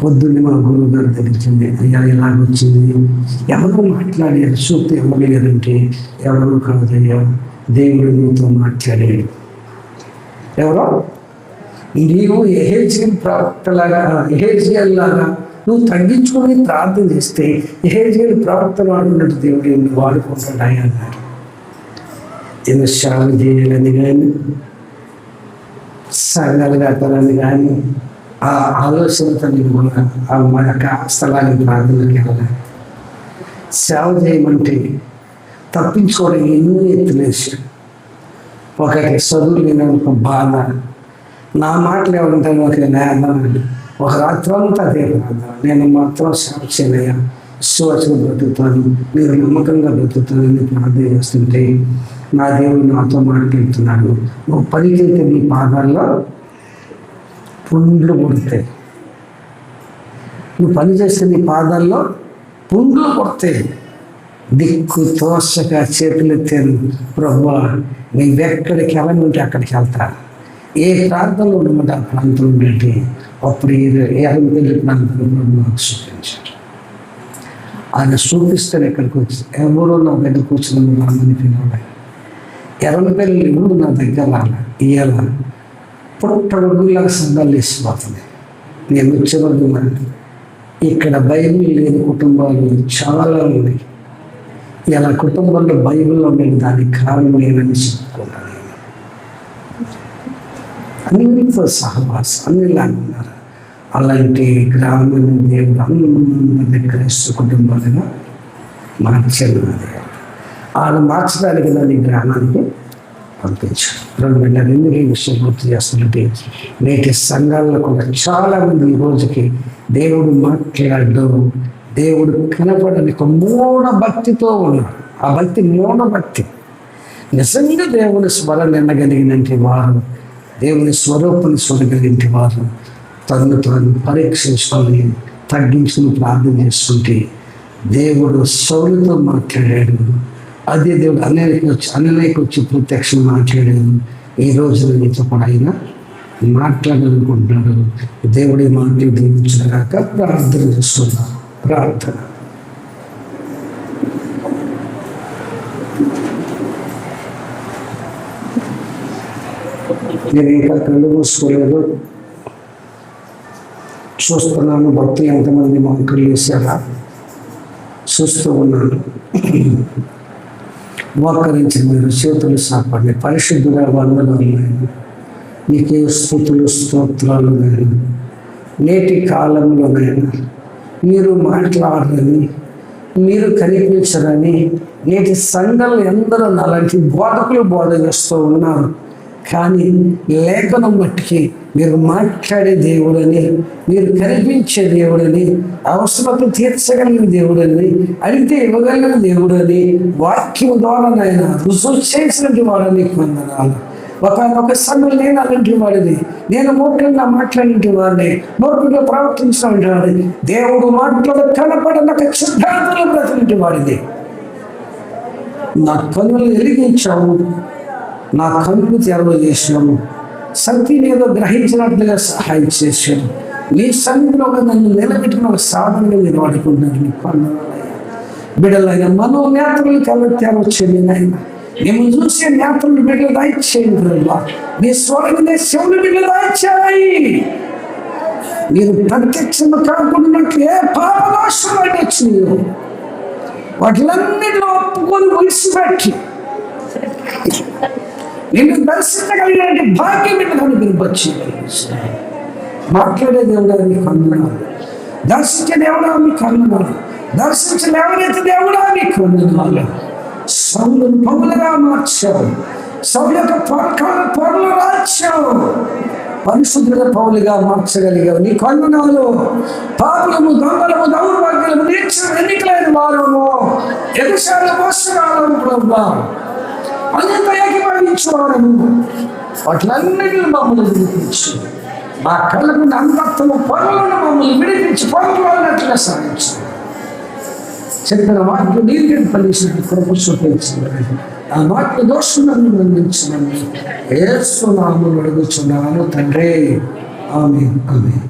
పొద్దున్నే మా గురువు గారి దగ్గరికి వెళ్ళి అయ్యా ఇలాగొచ్చింది, ఎవరు మాట్లాడారు చూస్తే ఎవరు లేరంటే ఎవరు కాదయ్యా దేవుడు నీతో మాట్లాడాడు. ఎవరో నీవు ఎహెజ్కేల్ ప్రవక్తలాగా ఎహెజ్కేల్ లాగా నువ్వు తగ్గించుకొని ప్రార్థన చేస్తే యెహెజ్కేలు ప్రవర్తన వాడుకున్నట్టు దేవుడు నువ్వు వాడుకుంటాడాయి అన్నాడు. నేను సేవ చేయాలని కానీ సంఘాలు కట్టాలని కానీ ఆ ఆలోచనతో నేను మా యొక్క స్థలానికి ప్రార్థనకి వెళ్ళాలి. సేవ చేయమంటే తప్పించుకోవడం ఎన్నో ఎత్తులేసాడు. ఒకటి చదువు లేని ఒక బాధ, నా మాటలు ఏమంటే ఒక నేర్దానండి. ఒక రాత్రంతా అదే ప్రార్థన, నేను మాత్రం సేవ చేయలేయా, విశ్వాసంగా బ్రతుకుతాను, నేను నమ్మకంగా బ్రతుకుతానని ప్రార్థన చేస్తుంటే నా దేవుడు నాతో మాట్లాడుతున్నాడు. నువ్వు పనికి వెళ్తే నీ పాదాల్లో పుండ్లు పుడతాయి, నువ్వు పని చేస్తే నీ పాదాల్లో పుండ్లు పుడతాయి. దిక్కు తోసక చేతులు ఎత్తాను, ప్రభువా నీవెక్కడికి వెళ్ళమంటే అక్కడికి వెళ్తా. ఏ ప్రాంతంలో ఉండమంటే ఆ ప్రాంతంలో ఉండేటి. అప్పుడు ఎర్రపల్లి ప్రాంతంలో నాకు చూపించారు. ఆయన చూపిస్తాను ఎక్కడికి వచ్చి ఎవరో నా దగ్గర కూర్చుని రామని పిలవాలి. ఎర్రపల్లి ఊరు నా దగ్గర రాలే. ఇవాళ పుట్టగొడుగులాగా సంఘాలు వేసిపోతున్నాయి. నేను వచ్చేవాడు ఇక్కడ బైబిల్ లేని కుటుంబాలు చాలా ఉన్నాయి. ఇలా కుటుంబంలో బైబిల్లో నేను దానికి కారణం లేదని చెప్పుకున్నాను. అన్నిటితో సహవాసం అన్నిలాగా ఉన్నారు. అలాంటి గ్రామం దేవుడు అందరి క్రైస్తవ కుటుంబాలుగా మార్చాను. వాళ్ళు మార్చడానికి నన్ను గ్రామానికి పంపించాడు. 2002 ఈ విషయం గుర్తు చేస్తుంటే నేటి సంఘాల్లో కూడా చాలామంది ఈ రోజుకి దేవుడు మాట్లాడడం, దేవుడు కనపడని ఒక మూఢ భక్తితో ఉన్నారు. ఆ భక్తి మూఢ భక్తి. నిజంగా దేవుని స్వరం వినగలిగినంటి వారు, దేవుని స్వరూపాన్ని చూడగలిగిన వారు తను తాను పరీక్షించుకొని తగ్గించుకుని ప్రార్థన చేసుకుంటే దేవుడు సౌలుతో మాట్లాడాడు. అదే దేవుడు అన్నయ్యకి వచ్చి ప్రత్యక్షం మాట్లాడాడు. ఈ రోజున నీతో కూడా ఆయన మాట్లాడాలనుకుంటున్నాడు. దేవుడి మాటలు దీవించగాక ప్రార్థన చేస్తున్నాను. ప్రార్థన. నేను ఇంకా కళ్ళు మూసుకోలేదు, చూస్తున్నాను. భక్తులు ఎంతమంది మొక్కలు వేసారా చూస్తూ ఉన్నాను. మోకరించి మీరు చేతులు సాపండి. పరిశుద్ధుగా వందనాలు, నీకే స్తుతులు స్తోత్రాలు. నేను నేటి కాలంలోనైనా మీరు మాట్లాడరని, మీరు కనిపించరని నేటి సంఘాలు ఎందరో అలాంటి బోధకులు బోధ చేస్తూ ఉన్నారు. కానీ లేఖనం మట్టికి మీరు మాట్లాడే దేవుడని, మీరు కనిపించే దేవుడని, అవసరతను తీర్చగలిగిన దేవుడని, అడిగితే ఇవ్వగలిగిన దేవుడని వాక్యం ద్వారా ఆయన రుజువు చేసినట్టు వాడని వందనాలు. ఒక సమయంలో నేను అలాంటి వాడిని, నేను మూర్ఖంగా మాట్లాడిన వాడిని, మూర్ఖంగా ప్రవర్తించిన వాడిని, దేవుడు మాట్లాడ కనపడిన సిద్ధాంతంలో బ్రతికిన వాడిని. నా కన్నులు వెలిగించావు, నా కన్నులు తెరవజేసావు, శక్తిని ఏదో గ్రహించినట్లుగా సహాయం చేశాను. నీ సన్నిధిలో నన్ను నిలబెట్టిన ఒక సాధనగా మీరు వాడుకుంటున్నారు. నీ పనులయ్యా బిడ్డలైన మనో నేతలు తెరవచ్చేది నాయన. మేము చూసే నేతలు బిడ్డలు దాయిచ్చేయండి ప్రభా. నీ స్వరంగా శివుని బిడ్డలు దాయిచ్చాయి. మీరు ప్రత్యక్షంగా కాకుండా ఏ పాపనాశనం వచ్చినాయో వాటిలన్నిటిలో ఒప్పుకొని విడిచిపెట్టి నిన్ను దర్శించగలిగిన భాగ్యం మీకు వినిపించింది. మాట్లాడే దేవుడా మీకు వందనాలు, దర్శించే దేవుడా మీకు వందనాలు, దర్శించిన ఎవరైతే దేవుడా మీకు వందనాలు. సౌలును పౌలుగా మార్చావు, సౌలు యొక్క పొరలు రాచావు, పరిశుద్ధుల పౌలుగా మార్చగలిగావు. నీ వందనాలు. పాపులము, దొంగలము, దౌర్భాగ్యులము, ఎన్నికలైన వారము, ఎగసాల మోసగాలము ప్రభా, అంత ఏకీభవించేవారము, వాటిలన్నిటిని మమ్మల్ని విడిపించు. మా కళ్ళకు అంతత్వము పొరలను మమ్మల్ని విడిపించి పొరలు అన్నట్లుగా సాధించు. చెప్పిన వాటిని నీరు ఫలించినట్టు కృప చూపించండి. ఆ వాటిని దోషులను అందించమని యేసు నామములో అడుగుచున్నాను తండ్రి. ఆమేన్. ఆమేన్.